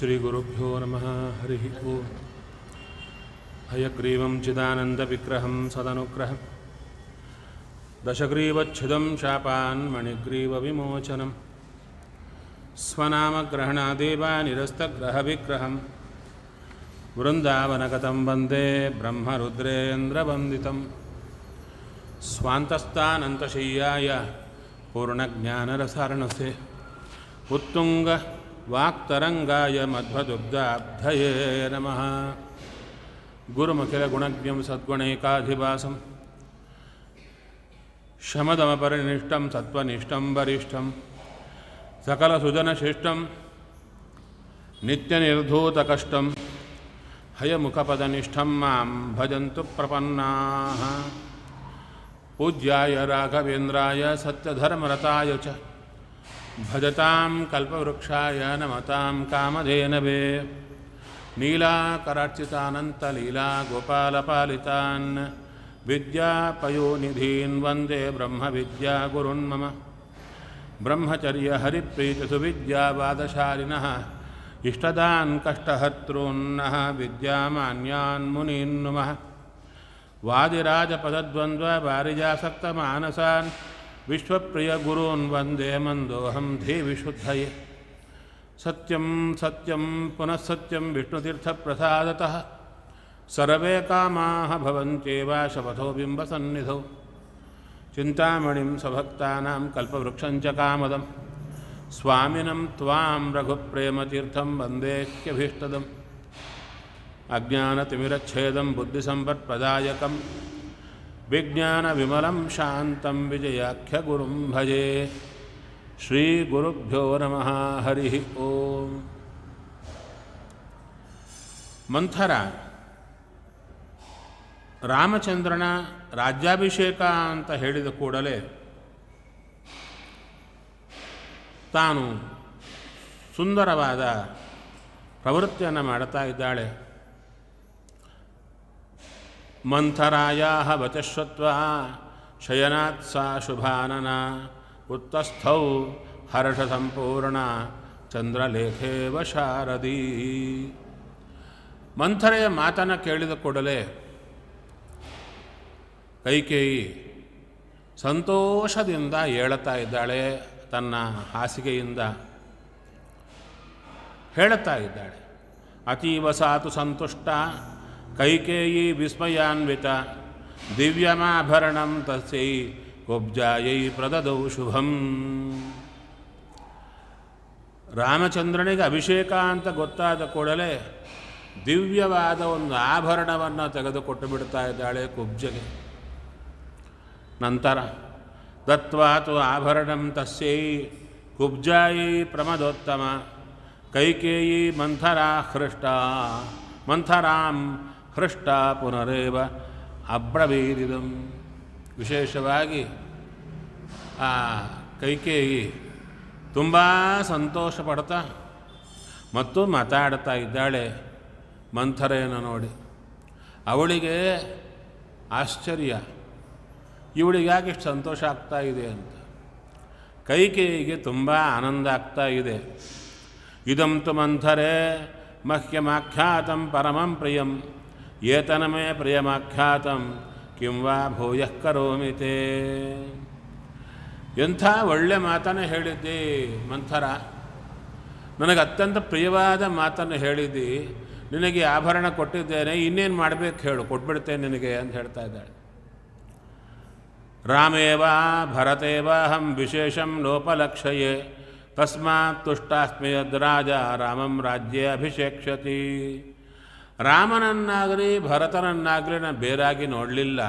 ಶ್ರೀಗುರುಭ್ಯೋ ನಮಃ. ಹರಿ ಓಂ. ಹಯಗ್ರೀವಂ ಚಿದಾನಂದವಿಗ್ರಹಂ ಸದನುಗ್ರಹಂ ದಶಗ್ರೀವಚ್ಛಿದಂ ಶಾಪಾನ್ ಮಣಿಗ್ರೀವವಿಮೋಚನಂ ಸ್ವನಾಮಗ್ರಹಣಾದೇವ ನಿರಸ್ತಗ್ರಹವಿಗ್ರಹಂ ವೃಂದಾವನಗತಂ ವಂದೇ ಬ್ರಹ್ಮರುದ್ರೇಂದ್ರವಂದಿತಂ ಸ್ವಾಂತಸ್ಥಾನಂತಶಯ್ಯಾಯ ಪೂರ್ಣಜ್ಞಾನರಸಾರಣಸೆ ಉತ್ತುಂಗ ವಾಕ್ತರಂಗಾಯ ಮಧ್ವದುಗ್ಧಾಬ್ಧಯೇ ನಮಃ. ಗುರುಮಖಿಲಗುಣಜ್ಞಂ ಸದ್ಗುಣೈಕಾಧಿವಾಸಂ ಶಮದಮಪರಿನಿಷ್ಠಂ ಸತ್ವನಿಷ್ಠಂ ವರಿಷ್ಠಂ ಸಕಲಸುಜನಶಿಷ್ಟಂ ನಿತ್ಯನಿರ್ಧೂತಕಷ್ಟಂ ಹಯಮುಖಪದನಿಷ್ಠಂ ಮಾಂ ಭಜಂತು ಪ್ರಪನ್ನಾಃ. ಪೂಜ್ಯಾಯ ರಾಘವೇಂದ್ರಾಯ ಸತ್ಯಧರ್ಮರತಾಯ ಚ ಭಜತಾಂ ಕಲ್ಪವೃಕ್ಷಾಯ ನಮತಾಂ ಕಾಮಧೇನವೇ. ನೀಲಾಕರಾರ್ಚಿತಾನಂತಲೀಲಾ ಗೋಪಾಲಪಾಲಿತಾನ್ ವಿದ್ಯಾಪಯೋನಿಧೀನ್ ವಂದೇ ಬ್ರಹ್ಮವಿದ್ಯಾಗುರುನ್ ಮಮ. ಬ್ರಹ್ಮಚರ್ಯ ಹರಿಪ್ರೀತಿಸುವಿದ್ಯಾವಾದಶಾಲಿನಃ ಇಷ್ಟದಾನ್ ಕಷ್ಟಹರ್ತॄನ್ನಃ ವಿದ್ಯಾಮಾನ್ಯಾನ್ ಮುನೀನ್ ನುಮಃ. ವಾದಿರಾಜಪದದ್ವಂದ್ವ ವಾರಿಜಾಸಕ್ತಮಾನಸಾನ್ ವಿಶ್ವಪ್ರಿಯ ಗುರೂನ್ ವಂದೇ ಮಂದೋಹಂ ಧೀವಿಶುದ್ಧಯೇ. ಸತ್ಯಂ ಸತ್ಯಂ ಪುನಃ ಸತ್ಯಂ ವಿಷ್ಣುತೀರ್ಥಪ್ರಸಾದತಃ ಸರ್ವೇ ಕಾಮಾಃ ಭವಂತ್ಯೇವ ಶಪಥೋ ಬಿಂಬಸನ್ನಿಧೌ. ಚಿಂತಾಮಣಿಂ ಸಭಕ್ತಾನಾಂ ಕಲ್ಪವೃಕ್ಷಂಚ ಕಾಮದಂ ಸ್ವಾಮಿನಂ ತ್ವಾಂ ರಘುಪ್ರೇಮತೀರ್ಥಂ ವಂದೇಹ್ಯಭೀಷ್ಟದಂ. ಅಜ್ಞಾನತಿಮಿರಚ್ಛೇದಂ ಬುದ್ಧಿಸಂಪತ್ಪ್ರದಾಯಕಂ ವಿಜ್ಞಾನವಿಮಲಂ ಶಾಂತಂ ವಿಜಯಾಖ್ಯಗುರುಂ ಭಜೆ. ಶ್ರೀಗುರುಭ್ಯೋ ನಮಃ. ಹರಿ ಓಂ. ಮಂಥರ ರಾಮಚಂದ್ರನ ರಾಜ್ಯಾಭಿಷೇಕ ಅಂತ ಹೇಳಿದ ಕೂಡಲೇ ತಾನು ಸುಂದರವಾದ ಪ್ರವೃತ್ತಿಯನ್ನು ಮಾಡುತ್ತಾ ಇದ್ದಾಳೆ. ಮಂಥರಾಯಾಃ ವಚಶ್ರುತ್ವಾ ಶಯನಾತ್ ಸಾ ಶುಭಾನನ ಉತ್ತಸ್ಥೌ ಹರ್ಷಸಂಪೂರ್ಣ ಚಂದ್ರಲೇಖೇವ ಶಾರದೀ. ಮಂಥರೆಯ ಮಾತನ್ನು ಕೇಳಿದ ಕೂಡಲೇ ಕೈಕೇಯಿ ಸಂತೋಷದಿಂದ ಏಳುತ್ತಾ ಇದ್ದಾಳೆ. ತನ್ನ ಹಾಸಿಗೆಯಿಂದ ಹೇಳುತ್ತಾ ಇದ್ದಾಳೆ. ಅತೀವ ಸಾತು ಸಂತುಷ್ಟ ಕೈಕೇಯಿ ವಿಸ್ಮಯಾನ್ವಿತ ದಿವ್ಯಮಾಭರಣಂ ತಸ್ಯೈ ಕುಬ್ಜಾಯೈ ಪ್ರದದೌ ಶುಭಂ. ರಾಮಚಂದ್ರನಿಗೆ ಅಭಿಷೇಕ ಅಂತ ಗೊತ್ತಾದ ಕೂಡಲೇ ದಿವ್ಯವಾದ ಒಂದು ಆಭರಣವನ್ನು ತೆಗೆದುಕೊಟ್ಟು ಬಿಡ್ತಾ ಇದ್ದಾಳೆ ಕುಬ್ಜಗೆ. ನಂತರ ದತ್ವಾತು ಆಭರಣಂ ತಸ್ಯೈ ಕುಬ್ಜಾಯೈ ಪ್ರಮದೋತ್ತಮ ಕೈಕೇಯಿ ಮಂಥರಾಂ ಹೃಷ್ಟ ಪುನರೇವ ಅಬ್ರವೀರಿದಂ. ವಿಶೇಷವಾಗಿ ಆ ಕೈಕೇಯಿ ತುಂಬ ಸಂತೋಷ ಪಡ್ತಾ ಮತ್ತು ಮಾತಾಡ್ತಾ ಇದ್ದಾಳೆ ಮಂಥರೆಯನ್ನು ನೋಡಿ. ಅವಳಿಗೆ ಆಶ್ಚರ್ಯ, ಇವಳಿಗೆ ಯಾಕೆ ಇಷ್ಟು ಸಂತೋಷ ಆಗ್ತಾ ಇದೆ ಅಂತ. ಕೈಕೇಯಿಗೆ ತುಂಬ ಆನಂದ ಆಗ್ತಾ ಇದೆ. ಇದಂತು ಮಂಥರೆ ಮಹ್ಯಮಾಖ್ಯಾತಂ ಪರಮಂ ಪ್ರಿಯಂ ಏತನಮೇ ಪ್ರಿಯಮಾಖ್ಯಾತಂ ಕಿಂ ವಾ ಭೂಯಃ ಕರೋಮಿ ತೇ. ಎಂಥ ಒಳ್ಳೆ ಮಾತನ್ನು ಹೇಳಿದ್ದಿ ಮಂಥರ, ನನಗೆ ಅತ್ಯಂತ ಪ್ರಿಯವಾದ ಮಾತನ್ನು ಹೇಳಿದ್ದಿ. ನಿನಗೆ ಆಭರಣ ಕೊಟ್ಟಿದ್ದೇನೆ, ಇನ್ನೇನು ಮಾಡಬೇಕು ಹೇಳು, ಕೊಟ್ಬಿಡ್ತೇನೆ ನಿನಗೆ ಅಂತ ಹೇಳ್ತಾ ಇದ್ದಾಳೆ. ರಾಮೇವ ಭರತೇವ ಅಹಂ ವಿಶೇಷಂ ಲೋಪಲಕ್ಷಯೇ ತಸ್ಮಾತ್ ತುಷ್ಟಾಸ್ಮಿ ಯದ್ರಾಜ ರಾಮಂ ರಾಜ್ಯೇ ಅಭಿಷೇಕ್ಷತಿ. ರಾಮನನ್ನಾಗಲಿ ಭರತನನ್ನಾಗಲಿ ನಾನು ಬೇರಾಗಿ ನೋಡಲಿಲ್ಲ,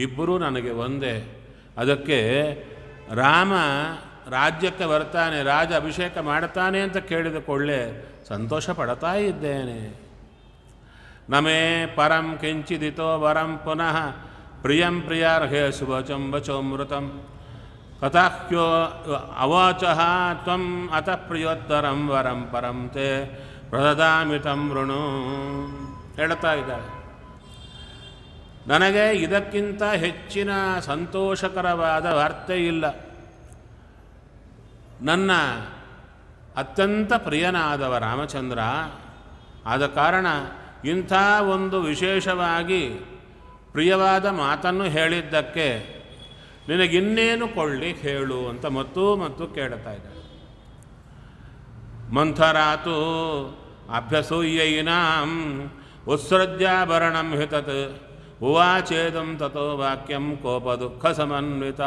ಇಬ್ಬರೂ ನನಗೆ ಒಂದೇ. ಅದಕ್ಕೆ ರಾಮ ರಾಜ್ಯಕ್ಕೆ ಬರ್ತಾನೆ, ರಾಜ ಅಭಿಷೇಕ ಮಾಡ್ತಾನೆ ಅಂತ ಕೇಳಿದ ಕೊಳ್ಳೆ ಸಂತೋಷ ಪಡ್ತಾ ಇದ್ದೇನೆ. ನಮೇ ಪರಂ ಕಿಂಚಿದಿತೋ ವರಂ ಪುನಃ ಪ್ರಿಯಂ ಪ್ರಿಯಾರ್ಹೇ ಸುವಚಂ ವಚೋಮೃತಂ ಕಥಾಹ್ಯೋ ಅವಾಚಃ ತ್ವಂ ಅತ ಪ್ರಿಯೋತ್ತರಂ ವರಂ ಪರಂ ತೇ ಪ್ರದದಾಮಿ ತಂ ವೃಣು. ಹೇಳ್ತಾ ಇದ್ದಾಳೆ, ನನಗೆ ಇದಕ್ಕಿಂತ ಹೆಚ್ಚಿನ ಸಂತೋಷಕರವಾದ ವಾರ್ತೆ ಇಲ್ಲ. ನನ್ನ ಅತ್ಯಂತ ಪ್ರಿಯನಾದವ ರಾಮಚಂದ್ರ. ಆದ ಕಾರಣ ಇಂಥ ಒಂದು ವಿಶೇಷವಾಗಿ ಪ್ರಿಯವಾದ ಮಾತನ್ನು ಹೇಳಿದ್ದಕ್ಕೆ ನಿನಗಿನ್ನೇನು ಕೊಳ್ಳಿ ಹೇಳು ಅಂತ ಮತ್ತು ಕೇಳ್ತಾ ಇದ್ದಾಳೆ. ಮಂಥರಾತು ಅಭ್ಯಸೂಯೈನಾಂ ಉತ್ಸೃಜ್ಯಾಭರಣಂ ಹಿತತ್ ಉವಾಚೇದಂ ತಥೋ ವಾಕ್ಯಂ ಕೋಪ ದುಃಖ ಸಮನ್ವಿತ.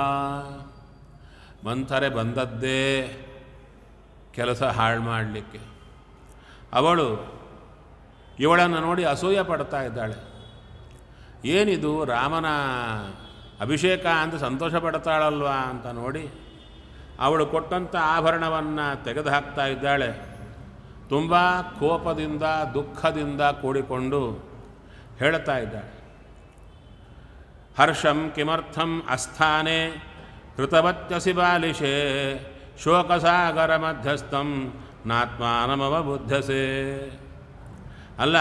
ಮಂಥರೆ ಬಂದದ್ದೇ ಕೆಲಸ ಹಾಳು ಮಾಡಲಿಕ್ಕೆ. ಅವಳು ಇವಳನ್ನು ನೋಡಿ ಅಸೂಯೆ ಪಡ್ತಾ ಇದ್ದಾಳೆ. ಏನಿದು ರಾಮನ ಅಭಿಷೇಕ ಅಂತ ಸಂತೋಷ ಪಡ್ತಾಳಲ್ವಾ ಅಂತ ನೋಡಿ ಅವಳು ಕೊಟ್ಟಂಥ ಆಭರಣವನ್ನು ತೆಗೆದು ಹಾಕ್ತಾ ಇದ್ದಾಳೆ. ತುಂಬ ಕೋಪದಿಂದ ದುಃಖದಿಂದ ಕೂಡಿಕೊಂಡು ಹೇಳ್ತಾ ಇದ್ದಾಳೆ. ಹರ್ಷಂ ಕಿಮರ್ಥಂ ಅಸ್ಥಾನೆ ಕೃತವತ್ಯಸಿ ಬಾಲಿಷೆ ಶೋಕಸಾಗರ ಮಧ್ಯಸ್ಥಂ ನಾತ್ಮಾನಮವಬುದ್ಧಸೆ. ಅಲ್ಲ,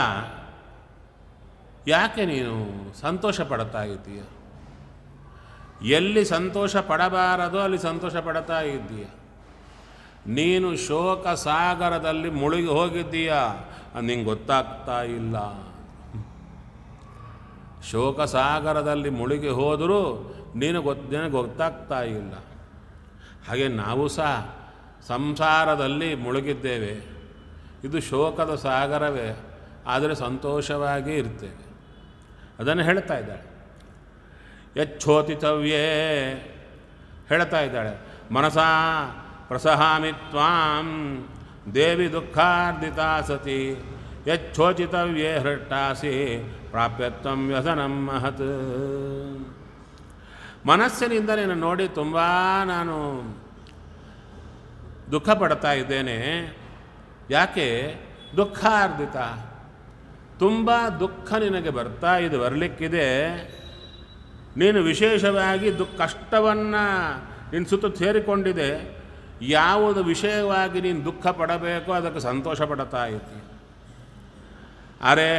ಯಾಕೆ ನೀನು ಸಂತೋಷ ಪಡ್ತಾ ಇದ್ದೀಯ? ಎಲ್ಲಿ ಸಂತೋಷ ಪಡಬಾರದೋ ಅಲ್ಲಿ ಸಂತೋಷ ಪಡ್ತಾ ಇದ್ದೀಯ. ನೀನು ಶೋಕ ಸಾಗರದಲ್ಲಿ ಮುಳುಗಿ ಹೋಗಿದ್ದೀಯ, ಅದು ನಿಂಗೆ ಗೊತ್ತಾಗ್ತಾ ಇಲ್ಲ. ಶೋಕ ಸಾಗರದಲ್ಲಿ ಮುಳುಗಿ ಹೋದರೂ ನಿನಗೆ ಗೊತ್ತಾಗ್ತಾ ಇಲ್ಲ. ಹಾಗೆ ನಾವು ಸಹ ಸಂಸಾರದಲ್ಲಿ ಮುಳುಗಿದ್ದೇವೆ. ಇದು ಶೋಕದ ಸಾಗರವೇ, ಆದರೆ ಸಂತೋಷವಾಗಿ ಇರ್ತೇವೆ. ಅದನ್ನು ಹೇಳ್ತಾ ಇದ್ದಾಳೆ. ಯಚ್ಛೋತಿತವ್ಯೇ ಹೇಳ್ತಾ ಇದ್ದಾಳೆ. ಮನಸಾ ಪ್ರಸಹಾಮಿ ತ್ವಾಂ ದೇವಿ ದುಃಖಾರ್ದಿತಾ ಸತಿ ಯಚ್ಛೋಚಿತವ್ಯೇ ಹೃಷ್ಟಾಸಿ ಪ್ರಾಪ್ಯತ್ವಂ ವ್ಯಸನಂ ಮಹತ್. ಮನಸ್ಸಿನಿಂದ ನೀನು ನೋಡಿ ತುಂಬ ನಾನು ದುಃಖ ಪಡ್ತಾ ಇದ್ದೇನೆ. ಯಾಕೆ? ದುಃಖಾರ್ದಿತ, ತುಂಬ ದುಃಖ ನಿನಗೆ ಬರಲಿಕ್ಕಿದೆ. ನೀನು ವಿಶೇಷವಾಗಿ ಕಷ್ಟವನ್ನು ನಿನ್ನ ಸುತ್ತ ಸೇರಿಕೊಂಡಿದೆ. ಯಾವುದು ವಿಷಯವಾಗಿ ನೀನು ದುಃಖ ಪಡಬೇಕೋ ಅದಕ್ಕೆ ಸಂತೋಷ ಪಡ್ತಾ ಇದ್ದಿ. ಅರೆ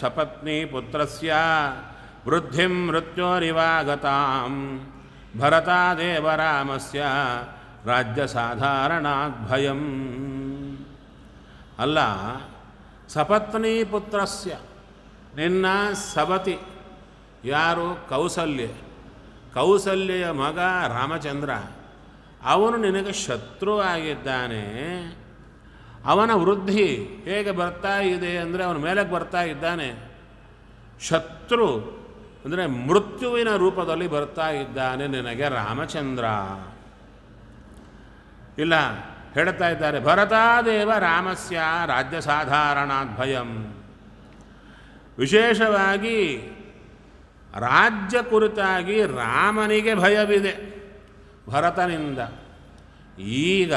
ಸಪತ್ನಿ ಪುತ್ರಸ್ಯ ವೃದ್ಧಿಂ ಮೃತ್ಯೋರಿವಾಗತಾಂ ಭರತಾದೇವ ರಾಮಸ್ಯ ರಾಜ್ಯ ಸಾಧಾರಣಾತ್ ಭಯಂ. ಅಲ್ಲ, ಸಪತ್ನಿ ಪುತ್ರಸ್ಯ, ನಿನ್ನ ಸಬತಿ ಯಾರು? ಕೌಸಲ್ಯೆಯ ಮಗ ರಾಮಚಂದ್ರ. ಅವನು ನಿನಗೆ ಶತ್ರು ಆಗಿದ್ದಾನೆ. ಅವನ ವೃದ್ಧಿ ಹೇಗೆ ಬರ್ತಾ ಇದೆ ಅಂದರೆ ಅವನ ಮೇಲಕ್ಕೆ ಬರ್ತಾ ಇದ್ದಾನೆ. ಶತ್ರು ಅಂದರೆ ಮೃತ್ಯುವಿನ ರೂಪದಲ್ಲಿ ಬರ್ತಾ ಇದ್ದಾನೆ ನಿನಗೆ ರಾಮಚಂದ್ರ. ಇಲ್ಲ, ಹೇಳ್ತಾ ಇದ್ದಾರೆ ಭರತಾದೇವ ರಾಮಸ್ಯ ರಾಜ್ಯ ಸಾಧಾರಣಾತ್ ಭಯಂ. ವಿಶೇಷವಾಗಿ ರಾಜ್ಯ ಕುರಿತಾಗಿ ರಾಮನಿಗೆ ಭಯವಿದೆ ಭರತನಿಂದ. ಈಗ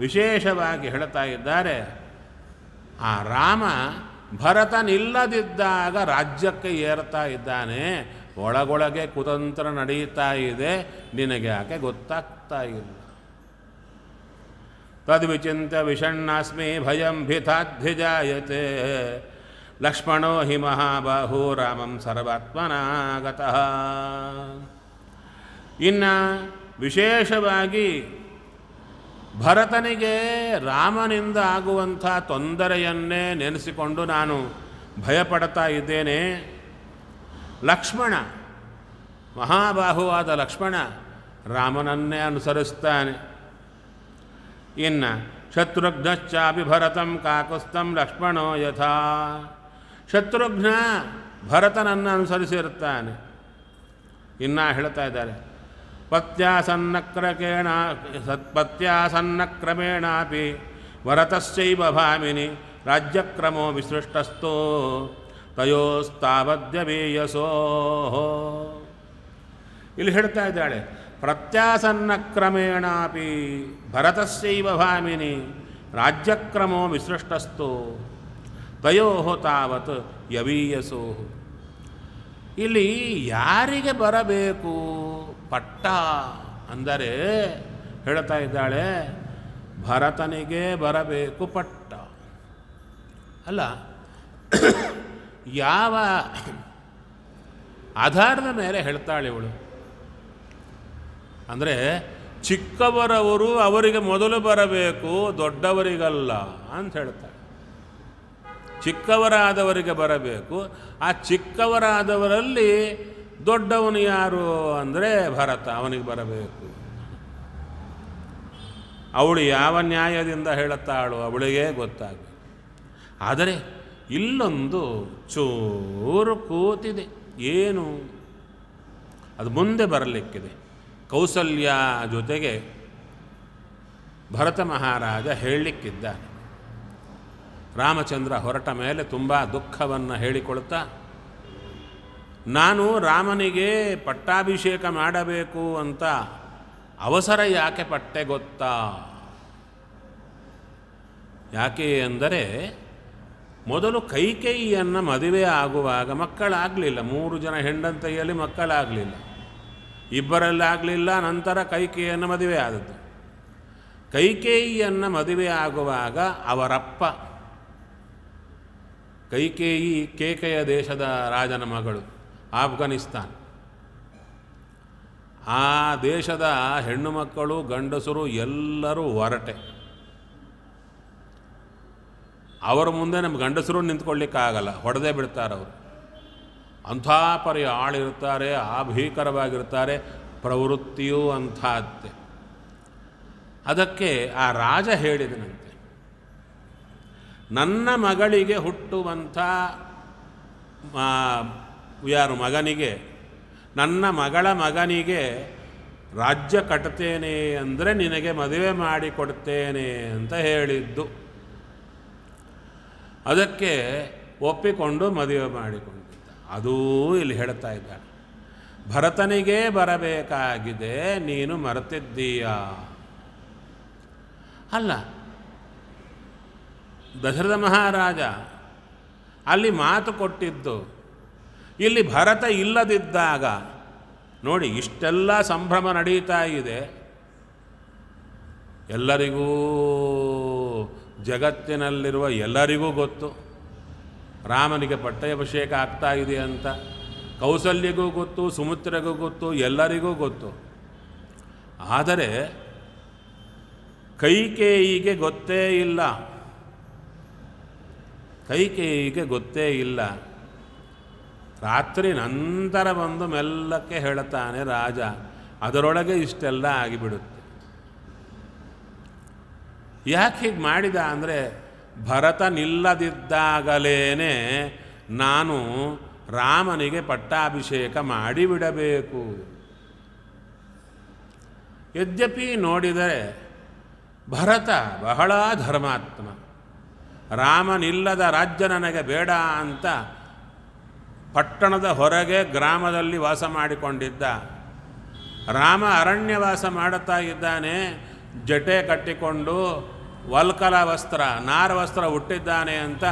ವಿಶೇಷವಾಗಿ ಹೇಳ್ತಾ ಇದ್ದಾರೆ, ಆ ರಾಮ ಭರತನಿಲ್ಲದಿದ್ದಾಗ ರಾಜ್ಯಕ್ಕೆ ಏರ್ತಾ ಇದ್ದಾನೆ. ಒಳಗೊಳಗೆ ಕುತಂತ್ರ ನಡೆಯುತ್ತಾ ಇದೆ, ನಿನಗೆ ಯಾಕೆ ಗೊತ್ತಾಗ್ತಾ ಇಲ್ಲ. ತದ್ವಿಚಿಂತ್ಯ ವಿಷಣ್ಣಾಸ್ಮಿ ಭಯಂ ಭಿತಾಧ್ಯಜಾಯತೆ ಲಕ್ಷ್ಮಣೋ ಹಿ ಮಹಾಬಾಹು ರಾಮಂ ಸರ್ವಾತ್ಮನಾಗತಃ. ಇನ್ನು ವಿಶೇಷವಾಗಿ ಭರತನಿಗೆ ರಾಮನಿಂದ ಆಗುವಂಥ ತೊಂದರೆಯನ್ನೇ ನೆನೆಸಿಕೊಂಡು ನಾನು ಭಯಪಡ್ತಾ ಇದ್ದೇನೆ. ಲಕ್ಷ್ಮಣ, ಮಹಾಬಾಹುವಾದ ಲಕ್ಷ್ಮಣ ರಾಮನನ್ನೇ ಅನುಸರಿಸ್ತಾನೆ. ಇನ್ನು ಶತ್ರುಘ್ನಶ್ಚಾಪಿ ಭರತಂ ಕಾಕುಸ್ತಂ ಲಕ್ಷ್ಮಣೋ ಯಥಾ. ಶತ್ರುಘ್ನ ಭರತನನ್ನು ಅನುಸರಿಸಿರುತ್ತಾನೆ. ಇನ್ನು ಹೇಳ್ತಾ ಇದ್ದಾರೆ, ಪತ್ಯಾಸನ್ನಕ್ರಮೇಣಾಪಿ ಭರತಶ್ಚೈವ ಭಾಮಿನಿ ರಾಜ್ಯಕ್ರಮೋ ವಿಸೃಷ್ಟಸ್ಥೋ ತಯೋಸ್ತಾವದ್ಯವೇಯಸೋ. ಇಲ್ಲಿ ಹೇಳ್ತಾ ಇದ್ದಾಳೆ, ಪ್ರತ್ಯಾಸನ್ನಕ್ರಮೇಣಾಪಿ ಭರತಸ್ಯೈವ ಭಾಮಿನಿ ರಾಜ್ಯಕ್ರಮೋ ವಿಸೃಷ್ಟಸ್ಥೋ ತಯೋ ತಾವತ್ ಯವೀಯಸೋ. ಇಲ್ಲಿ ಯಾರಿಗೆ ಬರಬೇಕು ಪಟ್ಟ ಅಂದರೆ ಹೇಳ್ತಾ ಇದ್ದಾಳೆ, ಭರತನಿಗೆ ಬರಬೇಕು ಪಟ್ಟ. ಅಲ್ಲ, ಯಾವ ಆಧಾರದ ಮೇಲೆ ಹೇಳ್ತಾಳೆ ಇವಳು ಅಂದರೆ ಚಿಕ್ಕವರವರು ಅವರಿಗೆ ಮೊದಲು ಬರಬೇಕು, ದೊಡ್ಡವರಿಗಲ್ಲ ಅಂತ ಹೇಳ್ತಾರೆ. ಚಿಕ್ಕವರಾದವರಿಗೆ ಬರಬೇಕು. ಆ ಚಿಕ್ಕವರಾದವರಲ್ಲಿ ದೊಡ್ಡವನು ಯಾರು ಅಂದರೆ ಭರತ, ಅವನಿಗೆ ಬರಬೇಕು. ಅವಳು ಯಾವ ನ್ಯಾಯದಿಂದ ಹೇಳುತ್ತಾಳೋ ಅವಳಿಗೆ ಗೊತ್ತಾಗಬೇಕು. ಆದರೆ ಇಲ್ಲೊಂದು ಚೂರು ಕೂತಿದೆ. ಏನು ಅದು ಮುಂದೆ ಬರಲಿಕ್ಕಿದೆ. ಕೌಸಲ್ಯ ಜೊತೆಗೆ ಭರತ ಮಹಾರಾಜ ಹೇಳಲಿಕ್ಕಿದ್ದಾನೆ. ರಾಮಚಂದ್ರ ಹೊರಟ ಮೇಲೆ ತುಂಬ ದುಃಖವನ್ನು ಹೇಳಿಕೊಳ್ತಾ, ನಾನು ರಾಮನಿಗೆ ಪಟ್ಟಾಭಿಷೇಕ ಮಾಡಬೇಕು ಅಂತ ಅವಸರ ಯಾಕೆ ಪಟ್ಟೆ ಗೊತ್ತಾ? ಯಾಕೆ ಅಂದರೆ ಮೊದಲು ಕೈಕೇಯಿಯನ್ನು ಮದುವೆ ಆಗುವಾಗ ಮಕ್ಕಳಾಗಲಿಲ್ಲ. 3 ಜನ ಹೆಂಡಂತೆಯಲ್ಲಿ ಮಕ್ಕಳಾಗಲಿಲ್ಲ, ಇಬ್ಬರಲ್ಲಾಗಲಿಲ್ಲ. ನಂತರ ಕೈಕೇಯಿಯನ್ನು ಮದುವೆ ಆದದ್ದು. ಕೈಕೇಯಿಯನ್ನು ಮದುವೆ ಆಗುವಾಗ ಅವರಪ್ಪ, ಕೈಕೇಯಿ ಕೇಕೆಯ ದೇಶದ ರಾಜನ ಮಗಳು, ಆಫ್ಘನಿಸ್ತಾನ್. ಆ ದೇಶದ ಹೆಣ್ಣು ಮಕ್ಕಳು ಗಂಡಸರು ಎಲ್ಲರೂ ಹೊರಟೆ. ಅವರ ಮುಂದೆ ನಮ್ಮ ಗಂಡಸರು ನಿಂತ್ಕೊಳ್ಳಿಕ್ಕಾಗಲ್ಲ, ಹೊಡೆದೇ ಬಿಡ್ತಾರೆ. ಅವರು ಅಂಥ ಪರಿ ಆಳಿರ್ತಾರೆ, ಭೀಕರವಾಗಿರ್ತಾರೆ. ಪ್ರವೃತ್ತಿಯೂ ಅಂಥದ್ದೇ. ಅದಕ್ಕೆ ಆ ರಾಜ ಹೇಳಿದನಂತೆ, ನನ್ನ ಮಗಳಿಗೆ ಹುಟ್ಟುವಂಥ ಯಾರು ಮಗನಿಗೆ, ನನ್ನ ಮಗಳ ಮಗನಿಗೆ ರಾಜ್ಯ ಕಟ್ತೇನೆ ಅಂದರೆ ನಿನಗೆ ಮದುವೆ ಮಾಡಿಕೊಡ್ತೇನೆ ಅಂತ ಹೇಳಿದ್ದು. ಅದಕ್ಕೆ ಒಪ್ಪಿಕೊಂಡು ಮದುವೆ ಮಾಡಿಕೊಂಡಿದ್ದ. ಅದೂ ಇಲ್ಲಿ ಹೇಳ್ತಾ ಇದ್ದಾನೆ, ಭರತನಿಗೇ ಬರಬೇಕಾಗಿದೆ, ನೀನು ಮರೆತಿದ್ದೀಯಾ? ಅಲ್ಲ, ದಶರಥ ಮಹಾರಾಜ ಅಲ್ಲಿ ಮಾತು ಕೊಟ್ಟಿದ್ದು, ಇಲ್ಲಿ ಭರತ ಇಲ್ಲದಿದ್ದಾಗ ನೋಡಿ ಇಷ್ಟೆಲ್ಲ ಸಂಭ್ರಮ ನಡೀತಾ ಇದೆ. ಎಲ್ಲರಿಗೂ, ಜಗತ್ತಿನಲ್ಲಿರುವ ಎಲ್ಲರಿಗೂ ಗೊತ್ತು ರಾಮನಿಗೆ ಪಟ್ಟಾಭಿಷೇಕ ಆಗ್ತಾ ಇದೆ ಅಂತ. ಕೌಸಲ್ಯಗೂ ಗೊತ್ತು, ಸುಮಿತ್ರೆಗೂ ಗೊತ್ತು, ಎಲ್ಲರಿಗೂ ಗೊತ್ತು. ಆದರೆ ಕೈಕೇಯಿಗೆ ಗೊತ್ತೇ ಇಲ್ಲ. ಕೈಕೇಯಿಗೆ ಗೊತ್ತೇ ಇಲ್ಲ. ರಾತ್ರಿ ನಂತರ ಬಂದು ಮೆಲ್ಲಕ್ಕೆ ಹೇಳುತ್ತಾನೆ ರಾಜ. ಅದರೊಳಗೆ ಇಷ್ಟೆಲ್ಲ ಆಗಿಬಿಡುತ್ತೆ. ಯಾಕೆ ಹೀಗೆ ಮಾಡಿದ ಅಂದರೆ, ಭರತ ನಿಲ್ಲದಿದ್ದಾಗಲೇ ನಾನು ರಾಮನಿಗೆ ಪಟ್ಟಾಭಿಷೇಕ ಮಾಡಿಬಿಡಬೇಕು. ಯದ್ಯಪಿ ನೋಡಿದರೆ ಭರತ ಬಹಳ ಧರ್ಮಾತ್ಮ. ರಾಮನಿಲ್ಲದ ರಾಜ್ಯ ನನಗೆ ಬೇಡ ಅಂತ ಪಟ್ಟಣದ ಹೊರಗೆ ಗ್ರಾಮದಲ್ಲಿ ವಾಸ ಮಾಡಿಕೊಂಡಿದ್ದ. ರಾಮ ಅರಣ್ಯವಾಸ ಮಾಡುತ್ತಾ ಇದ್ದಾನೆ. ಜಟೆ ಕಟ್ಟಿಕೊಂಡು ವಲ್ಕಲ ವಸ್ತ್ರ, ನಾರವಸ್ತ್ರ ಹುಟ್ಟಿದ್ದಾನೆ ಅಂತ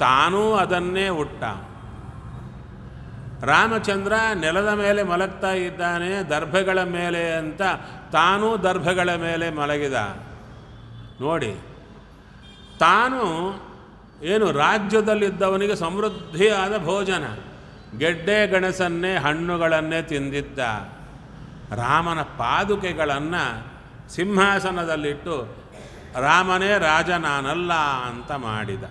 ತಾನೂ ಅದನ್ನೇ ಹುಟ್ಟ. ರಾಮಚಂದ್ರ ನೆಲದ ಮೇಲೆ ಮಲಗ್ತಾ ಇದ್ದಾನೆ, ದರ್ಭೆಗಳ ಮೇಲೆ ಅಂತ ತಾನೂ ದರ್ಭೆಗಳ ಮೇಲೆ ಮಲಗಿದ. ನೋಡಿ, ತಾನು ಏನು ರಾಜ್ಯದಲ್ಲಿದ್ದವನಿಗೆ ಸಮೃದ್ಧಿಯಾದ ಭೋಜನ, ಗೆಡ್ಡೆ ಗೆಣಸನ್ನೇ ಹಣ್ಣುಗಳನ್ನೇ ತಿಂದಿದ್ದ. ರಾಮನ ಪಾದುಕೆಗಳನ್ನು ಸಿಂಹಾಸನದಲ್ಲಿಟ್ಟು ರಾಮನೇ ರಾಜ ನಾನಲ್ಲ ಅಂತ ಮಾಡಿದ.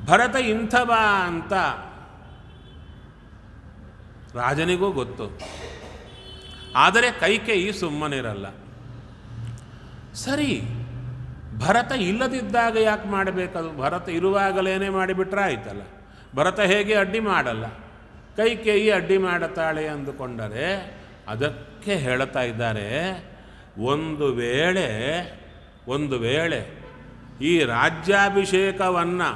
ಭರತ ಇಂಥವ ಅಂತ ರಾಜನಿಗೂ ಗೊತ್ತು. ಆದರೆ ಕೈಕೇಯಿ ಸುಮ್ಮನಿರಲ್ಲ. ಸರಿ, ಭರತ ಇಲ್ಲದಿದ್ದಾಗ ಯಾಕೆ ಮಾಡಬೇಕದು? ಭರತ ಇರುವಾಗಲೇ ಮಾಡಿಬಿಟ್ರೆ ಆಯ್ತಲ್ಲ. ಭರತ ಹೇಗೆ ಅಡ್ಡಿ ಮಾಡಲ್ಲ, ಕೈಕೇಯಿ ಅಡ್ಡಿ ಮಾಡುತ್ತಾಳೆ ಅಂದುಕೊಂಡರೆ ಅದಕ್ಕೆ ಹೇಳ್ತಾ ಇದ್ದಾರೆ, ಒಂದು ವೇಳೆ ಈ ರಾಜ್ಯಾಭಿಷೇಕವನ್ನು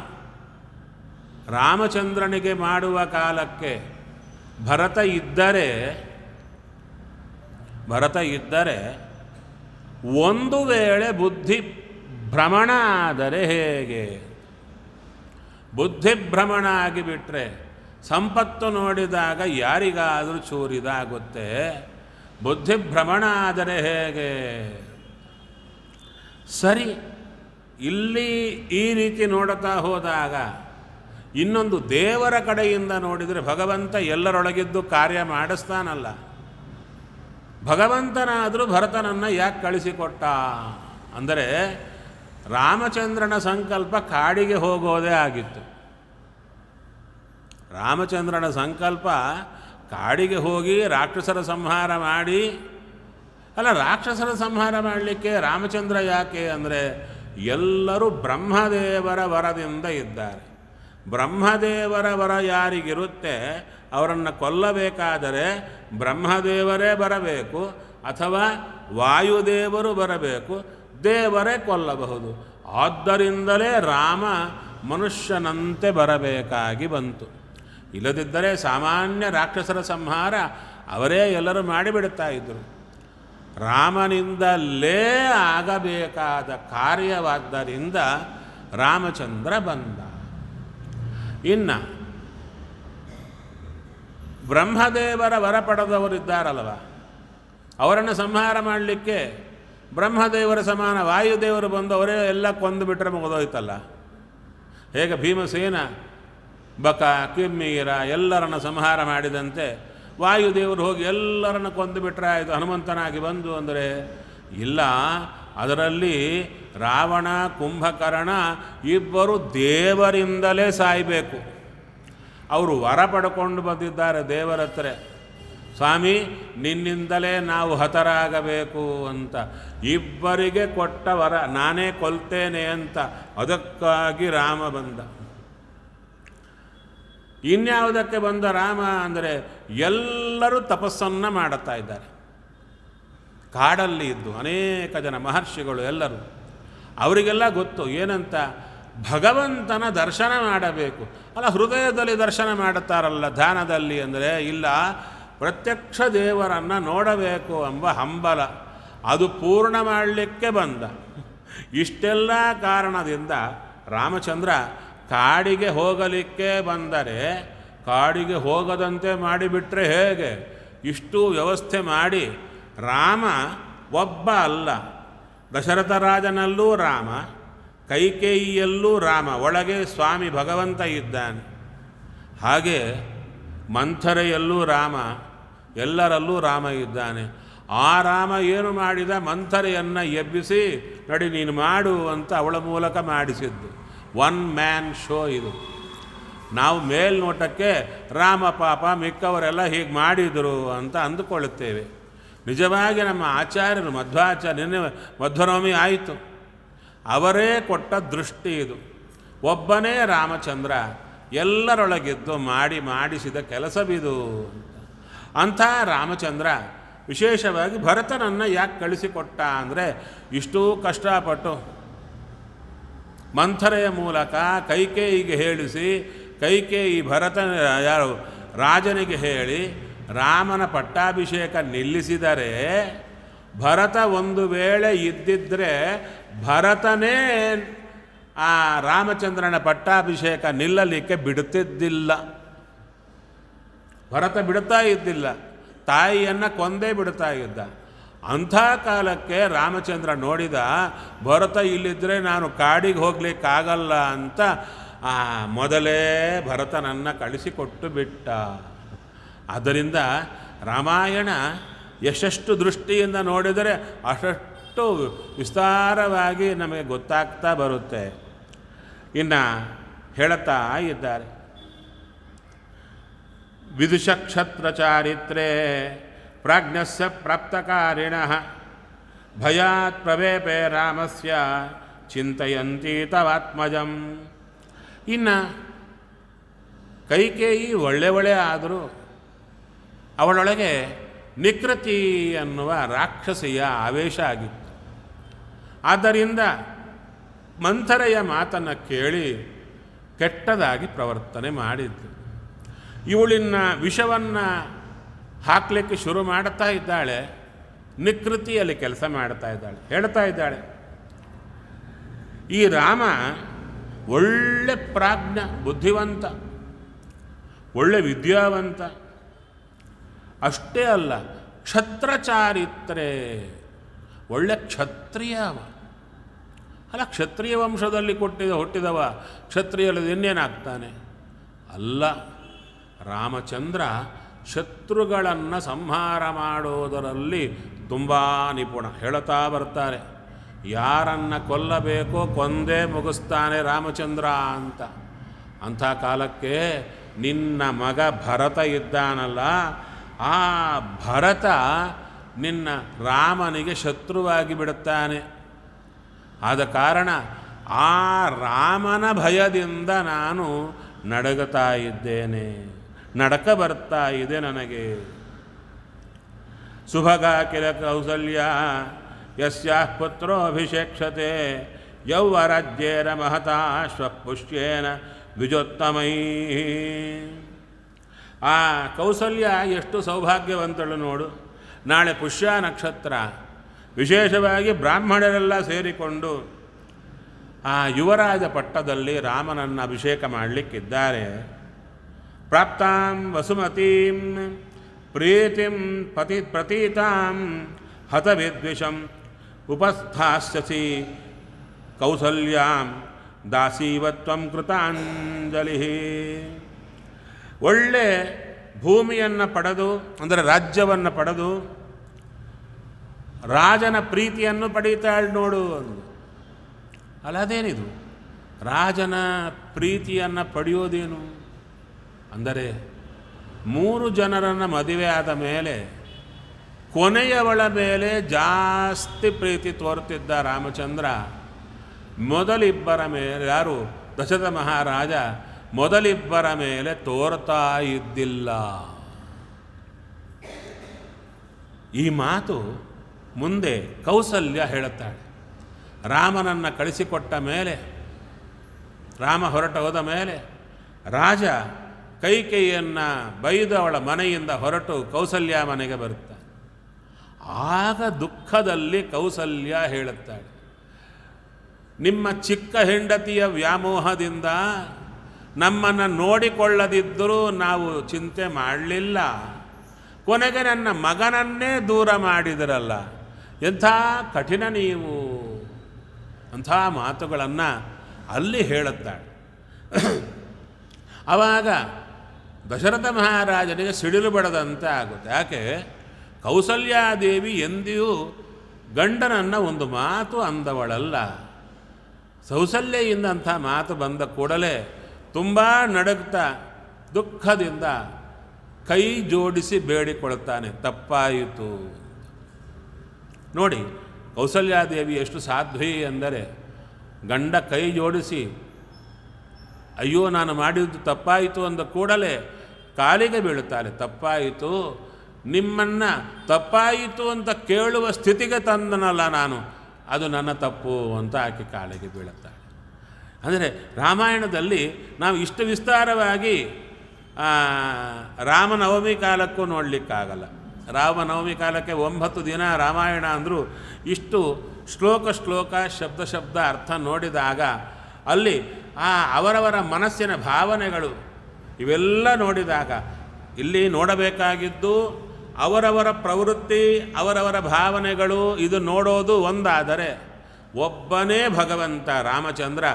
ರಾಮಚಂದ್ರನಿಗೆ ಮಾಡುವ ಕಾಲಕ್ಕೆ ಭರತ ಇದ್ದರೆ ಒಂದು ವೇಳೆ ಬುದ್ಧಿ ಭ್ರಮಣ ಆದರೆ ಹೇಗೆ? ಬುದ್ಧಿಭ್ರಮಣ ಆಗಿಬಿಟ್ರೆ ಸಂಪತ್ತು ನೋಡಿದಾಗ ಯಾರಿಗಾದರೂ ಚೂರಿದಾಗುತ್ತೆ. ಬುದ್ಧಿಭ್ರಮಣ ಆದರೆ ಹೇಗೆ? ಸರಿ, ಇಲ್ಲಿ ಈ ರೀತಿ ನೋಡುತ್ತಾ ಹೋದಾಗ ಇನ್ನೊಂದು ದೇವರ ಕಡೆಯಿಂದ ನೋಡಿದರೆ ಭಗವಂತ ಎಲ್ಲರೊಳಗಿದ್ದು ಕಾರ್ಯ ಮಾಡಿಸ್ತಾನಲ್ಲ. ಭಗವಂತನಾದರೂ ಭರತನನ್ನು ಯಾಕೆ ಕಳಿಸಿಕೊಟ್ಟ ಅಂದರೆ ರಾಮಚಂದ್ರನ ಸಂಕಲ್ಪ ಕಾಡಿಗೆ ಹೋಗೋದೇ ಆಗಿತ್ತು. ರಾಮಚಂದ್ರನ ಸಂಕಲ್ಪ ಕಾಡಿಗೆ ಹೋಗಿ ರಾಕ್ಷಸರ ಸಂಹಾರ ಮಾಡಿ, ಅಲ್ಲ ರಾಕ್ಷಸರ ಸಂಹಾರ ಮಾಡಲಿಕ್ಕೆ ರಾಮಚಂದ್ರ ಯಾಕೆ ಅಂದರೆ ಎಲ್ಲರೂ ಬ್ರಹ್ಮದೇವರ ವರದಿಂದ ಇದ್ದಾರೆ. ಬ್ರಹ್ಮದೇವರ ವರ ಯಾರಿಗಿರುತ್ತೆ ಅವರನ್ನು ಕೊಲ್ಲಬೇಕಾದರೆ ಬ್ರಹ್ಮದೇವರೇ ಬರಬೇಕು ಅಥವಾ ವಾಯುದೇವರು ಬರಬೇಕು, ದೇವರೇ ಕೊಲ್ಲಬಹುದು. ಆದ್ದರಿಂದಲೇ ರಾಮ ಮನುಷ್ಯನಂತೆ ಬರಬೇಕಾಗಿ ಬಂತು. ಇಲ್ಲದಿದ್ದರೆ ಸಾಮಾನ್ಯ ರಾಕ್ಷಸರ ಸಂಹಾರ ಅವರೇ ಎಲ್ಲರೂ ಮಾಡಿಬಿಡ್ತಾ ಇದ್ದರು. ರಾಮನಿಂದಲೇ ಆಗಬೇಕಾದ ಕಾರ್ಯವಾದ್ದರಿಂದ ರಾಮಚಂದ್ರ ಬಂದ. ಇನ್ನು ಬ್ರಹ್ಮದೇವರ ವರ ಪಡೆದವರಿದ್ದಾರಲ್ವ, ಅವರನ್ನು ಸಂಹಾರ ಮಾಡಲಿಕ್ಕೆ ಬ್ರಹ್ಮದೇವರ ಸಮಾನ ವಾಯುದೇವರು ಬಂದು ಅವರೇ ಎಲ್ಲ ಕೊಂದು ಬಿಟ್ಟರೆ ಮುಗಿದೋಯ್ತಲ್ಲ. ಹೇಗೆ ಭೀಮಸೇನ ಬಕ ಕಿಮ್ಮೀರ ಎಲ್ಲರನ್ನು ಸಂಹಾರ ಮಾಡಿದಂತೆ ವಾಯುದೇವರು ಹೋಗಿ ಎಲ್ಲರನ್ನು ಕೊಂದು ಬಿಟ್ಟರೆ ಆಯಿತು, ಹನುಮಂತನಾಗಿ ಬಂದು ಅಂದರೆ ಇಲ್ಲ. ಅದರಲ್ಲಿ ರಾವಣ ಕುಂಭಕರ್ಣ ಇಬ್ಬರು ದೇವರಿಂದಲೇ ಸಾಯಬೇಕು. ಅವರು ವರ ಪಡ್ಕೊಂಡು ಬಂದಿದ್ದಾರೆ ದೇವರ ಹತ್ರ, ಸ್ವಾಮಿ ನಿನ್ನಿಂದಲೇ ನಾವು ಹತರಾಗಬೇಕು ಅಂತ. ಇಬ್ಬರಿಗೆ ಕೊಟ್ಟ ವರ, ನಾನೇ ಕೊಲ್ತೇನೆ ಅಂತ. ಅದಕ್ಕಾಗಿ ರಾಮ ಬಂದ. ಇನ್ಯಾವುದಕ್ಕೆ ಬಂದ ರಾಮ ಅಂದರೆ ಎಲ್ಲರೂ ತಪಸ್ಸನ್ನು ಮಾಡುತ್ತಾ ಇದ್ದಾರೆ. ಕಾಡಲ್ಲಿ ಇದ್ದು ಅನೇಕ ಜನ ಮಹರ್ಷಿಗಳು ಎಲ್ಲರೂ, ಅವರಿಗೆಲ್ಲ ಗೊತ್ತು ಏನಂತ, ಭಗವಂತನ ದರ್ಶನ ಮಾಡಬೇಕು. ಅಲ್ಲ ಹೃದಯದಲ್ಲಿ ದರ್ಶನ ಮಾಡುತ್ತಾರಲ್ಲ ಧ್ಯಾನದಲ್ಲಿ ಅಂದರೆ, ಇಲ್ಲ ಪ್ರತ್ಯಕ್ಷ ದೇವರನ್ನು ನೋಡಬೇಕು ಎಂಬ ಹಂಬಲ, ಅದು ಪೂರ್ಣ ಮಾಡಲಿಕ್ಕೆ ಬಂದ. ಇಷ್ಟೆಲ್ಲ ಕಾರಣದಿಂದ ರಾಮಚಂದ್ರ ಕಾಡಿಗೆ ಹೋಗಲಿಕ್ಕೆ ಬಂದರೆ, ಕಾಡಿಗೆ ಹೋಗದಂತೆ ಮಾಡಿಬಿಟ್ರೆ ಹೇಗೆ? ಇಷ್ಟು ವ್ಯವಸ್ಥೆ ಮಾಡಿ ರಾಮ ಒಬ್ಬ ಅಲ್ಲ, ದಶರಥ ರಾಜನಲ್ಲೂ ರಾಮ, ಕೈಕೇಯಿಯಲ್ಲೂ ರಾಮ, ಒಳಗೆ ಸ್ವಾಮಿ ಭಗವಂತ ಇದ್ದಾನೆ. ಹಾಗೆ ಮಂಥರೆಯಲ್ಲೂ ರಾಮ, ಎಲ್ಲರಲ್ಲೂ ರಾಮ ಇದ್ದಾನೆ. ಆ ರಾಮ ಏನು ಮಾಡಿದ, ಮಂಥರೆಯನ್ನು ಎಬ್ಬಿಸಿ ನಡಿ ನೀನು ಮಾಡು ಅಂತ ಅವಳ ಮೂಲಕ ಮಾಡಿಸಿದ್ದು. ಒನ್ ಮ್ಯಾನ್ ಶೋ ಇದು. ನಾವು ಮೇಲ್ನೋಟಕ್ಕೆ ರಾಮ ಪಾಪ ಮಿಕ್ಕವರೆಲ್ಲ ಹೀಗೆ ಮಾಡಿದರು ಅಂತ ಅಂದುಕೊಳ್ಳುತ್ತೇವೆ. ನಿಜವಾಗಿ ನಮ್ಮ ಆಚಾರ್ಯರು ಮಧ್ವಾಚಾರ್ಯ, ನಿನ್ನೆ ಮಧ್ವನವಮಿ ಆಯಿತು, ಅವರೇ ಕೊಟ್ಟ ದೃಷ್ಟಿ ಇದು. ಒಬ್ಬನೇ ರಾಮಚಂದ್ರ ಎಲ್ಲರೊಳಗಿದ್ದು ಮಾಡಿಸಿದ ಕೆಲಸವಿದು ಅಂಥ ರಾಮಚಂದ್ರ ವಿಶೇಷವಾಗಿ ಭರತನನ್ನು ಯಾಕೆ ಕಳಿಸಿಕೊಟ್ಟ ಅಂದರೆ, ಇಷ್ಟೂ ಕಷ್ಟಪಟ್ಟು ಮಂಥರೆಯ ಮೂಲಕ ಕೈಕೇಯಿಗೆ ಹೇಳಿಸಿ, ಕೈಕೇಯಿ ಭರತನ ಯಾರು ರಾಜನಿಗೆ ಹೇಳಿ ರಾಮನ ಪಟ್ಟಾಭಿಷೇಕ ನಿಲ್ಲಿಸಿದರೆ, ಭರತ ಒಂದು ವೇಳೆ ಇದ್ದಿದ್ದರೆ ಭರತನೇ ಆ ರಾಮಚಂದ್ರನ ಪಟ್ಟಾಭಿಷೇಕ ನಿಲ್ಲಲಿಕ್ಕೆ ಬಿಡುತ್ತಿದ್ದಿಲ್ಲ. ಭರತ ಬಿಡ್ತಾ ಇದ್ದಿಲ್ಲ, ತಾಯಿಯನ್ನು ಕೊಂದೇ ಬಿಡ್ತಾ ಇದ್ದ. ಅಂಥ ಕಾಲಕ್ಕೆ ರಾಮಚಂದ್ರ ನೋಡಿದ, ಭರತ ಇಲ್ಲಿದ್ದರೆ ನಾನು ಕಾಡಿಗೆ ಹೋಗ್ಲಿಕ್ಕಾಗಲ್ಲ ಅಂತ ಮೊದಲೇ ಭರತನನ್ನು ಕಳಿಸಿಕೊಟ್ಟು ಬಿಟ್ಟ. ಆದ್ದರಿಂದ ರಾಮಾಯಣ ಎಷ್ಟೆಷ್ಟು ದೃಷ್ಟಿಯಿಂದ ನೋಡಿದರೆ ಅಷ್ಟು ವಿಸ್ತಾರವಾಗಿ ನಮಗೆ ಗೊತ್ತಾಗ್ತಾ ಬರುತ್ತೆ. ಇನ್ನು ಹೇಳುತ್ತಾ ಇದ್ದಾರೆ, ವಿದುಷಕ್ಷತ್ರ ಚಾರಿತ್ರೇ ಪ್ರಾಜ್ಞಸ್ಯ ಪ್ರಾಪ್ತಕಾರಿಣಃ ಭಯಾತ್ ಪ್ರವೇಪೆ ರಾಮಸ್ಯ ಚಿಂತಯಂತಿ ತವಾತ್ಮಜಂ. ಇನ್ನು ಕೈಕೇಯಿ ಒಳ್ಳೆ ಆದರೂ ಅವಳೊಳಗೆ ನಿಕೃತಿ ಅನ್ನುವ ರಾಕ್ಷಸಿಯ ಆವೇಶ ಆಗಿತ್ತು. ಆದ್ದರಿಂದ ಮಂಥರೆಯ ಮಾತನ್ನು ಕೇಳಿ ಕೆಟ್ಟದಾಗಿ ಪ್ರವರ್ತನೆ ಮಾಡಿದ್ದು. ಇವಳಿನ್ನ ವಿಷವನ್ನು ಹಾಕಲಿಕ್ಕೆ ಶುರು ಮಾಡ್ತಾ ಇದ್ದಾಳೆ. ನಿಕೃತಿಯಲ್ಲಿ ಕೆಲಸ ಮಾಡ್ತಾ ಇದ್ದಾಳೆ. ಹೇಳ್ತಾ ಇದ್ದಾಳೆ, ಈ ರಾಮ ಒಳ್ಳೆ ಪ್ರಾಜ್ಞ, ಬುದ್ಧಿವಂತ, ಒಳ್ಳೆ ವಿದ್ಯಾವಂತ, ಅಷ್ಟೇ ಅಲ್ಲ ಕ್ಷತ್ರಚಾರಿತ್ರೇ, ಒಳ್ಳೆ ಕ್ಷತ್ರಿಯ ಅವ. ಅಲ್ಲ ಕ್ಷತ್ರಿಯ ವಂಶದಲ್ಲಿ ಹುಟ್ಟಿದವ ಕ್ಷತ್ರಿಯಲ್ಲಿ ಇನ್ನೇನಾಗ್ತಾನೆ? ಅಲ್ಲ, ರಾಮಚಂದ್ರ ಶತ್ರುಗಳನ್ನು ಸಂಹಾರ ಮಾಡೋದರಲ್ಲಿ ತುಂಬ ನಿಪುಣ. ಹೇಳುತ್ತಾ ಬರ್ತಾರೆ, ಯಾರನ್ನು ಕೊಲ್ಲಬೇಕೋ ಕೊಂದೇ ಮುಗಿಸ್ತಾನೆ ರಾಮಚಂದ್ರ ಅಂತ. ಅಂಥ ಕಾಲಕ್ಕೆ ನಿನ್ನ ಮಗ ಭರತ ಇದ್ದಾನಲ್ಲ, ಆ ಭರತ ನಿನ್ನ ರಾಮನಿಗೆ ಶತ್ರುವಾಗಿ ಬಿಡುತ್ತಾನೆ. ಆದ ಕಾರಣ ಆ ರಾಮನ ಭಯದಿಂದ ನಾನು ನಡಗುತ್ತಾ ಇದ್ದೇನೆ, ನಡಕ ಬರ್ತಾ ಇದೆ ನನಗೆ. ಸುಭಗ ಕಿಲ ಕೌಸಲ್ಯ ಯಸ್ಯಾಃ ಪುತ್ರೋ ಅಭಿಷೇಕ್ಷತೆ ಯೌವರಾಜ್ಯೇನ ಮಹತಾ ಶ್ವಪುಷ್ಯೇನ ದ್ವಿಜೋತ್ತಮೈ. ಆ ಕೌಸಲ್ಯ ಎಷ್ಟು ಸೌಭಾಗ್ಯವಂತಳು ನೋಡು. ನಾಳೆ ಪುಷ್ಯ ನಕ್ಷತ್ರ, ವಿಶೇಷವಾಗಿ ಬ್ರಾಹ್ಮಣರೆಲ್ಲ ಸೇರಿಕೊಂಡು ಆ ಯುವರಾಜ ಪಟ್ಟದಲ್ಲಿ ರಾಮನನ್ನು ಅಭಿಷೇಕ ಮಾಡಲಿಕ್ಕಿದ್ದಾರೆ. ಪ್ರಾಪ್ತಾಂ ವಸುಮತೀಂ ಪ್ರೀತಿಂ ಪ್ರತೀತಾಂ ಹತವಿದ್ವಿಷಂ ಉಪಸ್ಥಾಸ್ಯಸಿ ಕೌಸಲ್ಯಾಂ ದಾಸೀವತ್ವಂ ಕೃತಾಂಜಲಿ. ಒಳ್ಳೆ ಭೂಮಿಯನ್ನು ಪಡೆದು, ಅಂದರೆ ರಾಜ್ಯವನ್ನು ಪಡೆದು ರಾಜನ ಪ್ರೀತಿಯನ್ನು ಪಡೀತಾಳೆ ನೋಡು ಅಂದು. ಅಲ್ಲದೇನಿದು ರಾಜನ ಪ್ರೀತಿಯನ್ನು ಪಡೆಯೋದೇನು ಅಂದರೆ, 3 ಜನರನ್ನು ಮದುವೆ ಆದ ಮೇಲೆ ಕೊನೆಯವಳ ಮೇಲೆ ಜಾಸ್ತಿ ಪ್ರೀತಿ ತೋರುತ್ತಿದ್ದ ರಾಮಚಂದ್ರ ಮೊದಲಿಬ್ಬರ ಮೇಲೆ, ಯಾರು ದಶರಥ ಮಹಾರಾಜ ಮೊದಲಿಬ್ಬರ ಮೇಲೆ ತೋರ್ತಾ ಇದ್ದಿಲ್ಲ. ಈ ಮಾತು ಮುಂದೆ ಕೌಸಲ್ಯ ಹೇಳುತ್ತಾಳೆ. ರಾಮನನ್ನು ಕಳಿಸಿಕೊಟ್ಟ ಮೇಲೆ, ರಾಮ ಹೊರಟು ಹೋದ ಮೇಲೆ ರಾಜ ಕೈಕೇಯಿಯನ್ನು ಬೈದು ಅವಳ ಮನೆಯಿಂದ ಹೊರಟು ಕೌಸಲ್ಯ ಮನೆಗೆ ಬರುತ್ತಾನೆ. ಆಗ ದುಃಖದಲ್ಲಿ ಕೌಸಲ್ಯ ಹೇಳುತ್ತಾಳೆ, ನಿಮ್ಮ ಚಿಕ್ಕ ಹೆಂಡತಿಯ ವ್ಯಾಮೋಹದಿಂದ ನಮ್ಮನ್ನು ನೋಡಿಕೊಳ್ಳದಿದ್ದರೂ ನಾವು ಚಿಂತೆ ಮಾಡಲಿಲ್ಲ, ಕೊನೆಗೆ ನನ್ನ ಮಗನನ್ನೇ ದೂರ ಮಾಡಿದರಲ್ಲ, ಎಂಥ ಕಠಿಣ ನೀವು, ಅಂಥ ಮಾತುಗಳನ್ನು ಅಲ್ಲಿ ಹೇಳುತ್ತಾಳೆ. ಆವಾಗ ದಶರಥ ಮಹಾರಾಜನಿಗೆ ಸಿಡಿಲು ಬಡದಂತೆ ಆಗುತ್ತೆ. ಯಾಕೆ? ಕೌಸಲ್ಯಾದೇವಿ ಎಂದಿಯೂ ಗಂಡನನ್ನು ಒಂದು ಮಾತು ಅಂದವಳಲ್ಲ. ಕೌಸಲ್ಯೆಯಿಂದ ಅಂಥ ಮಾತು ಬಂದ ಕೂಡಲೇ ತುಂಬ ನಡುಗ್ತಾ ದುಃಖದಿಂದ ಕೈ ಜೋಡಿಸಿ ಬೇಡಿಕೊಳ್ತಾನೆ, ತಪ್ಪಾಯಿತು. ನೋಡಿ ಕೌಸಲ್ಯಾದೇವಿ ಎಷ್ಟು ಸಾಧ್ವಿ ಎಂದರೆ, ಗಂಡ ಕೈ ಜೋಡಿಸಿ ಅಯ್ಯೋ ನಾನು ಮಾಡಿದ್ದು ತಪ್ಪಾಯಿತು ಅಂದ ಕೂಡಲೇ ಕಾಲಿಗೆ ಬೀಳುತ್ತಾರೆ. ತಪ್ಪಾಯಿತು, ನಿಮ್ಮನ್ನು ತಪ್ಪಾಯಿತು ಅಂತ ಕೇಳುವ ಸ್ಥಿತಿಗೆ ತಂದನಲ್ಲ ನಾನು, ಅದು ನನ್ನ ತಪ್ಪು ಅಂತ ಆಕೆ ಕಾಲಿಗೆ ಬೀಳುತ್ತಾಳೆ. ಅಂದರೆ ರಾಮಾಯಣದಲ್ಲಿ ನಾವು ಇಷ್ಟು ವಿಸ್ತಾರವಾಗಿ ರಾಮನವಮಿ ಕಾಲಕ್ಕೂ ನೋಡಲಿಕ್ಕಾಗಲ್ಲ. ರಾಮನವಮಿ ಕಾಲಕ್ಕೆ 9 ದಿನ ರಾಮಾಯಣ ಅಂದರೂ ಇಷ್ಟು ಶ್ಲೋಕ ಶಬ್ದ ಅರ್ಥ ನೋಡಿದಾಗ ಅಲ್ಲಿ ಅವರವರ ಮನಸ್ಸಿನ ಭಾವನೆಗಳು ಇವೆಲ್ಲ ನೋಡಿದಾಗ ಇಲ್ಲಿ ನೋಡಬೇಕಾಗಿದ್ದು ಅವರವರ ಪ್ರವೃತ್ತಿ, ಅವರವರ ಭಾವನೆಗಳು, ಇದು ನೋಡೋದು ಒಂದಾದರೆ, ಒಬ್ಬನೇ ಭಗವಂತ ರಾಮಚಂದ್ರ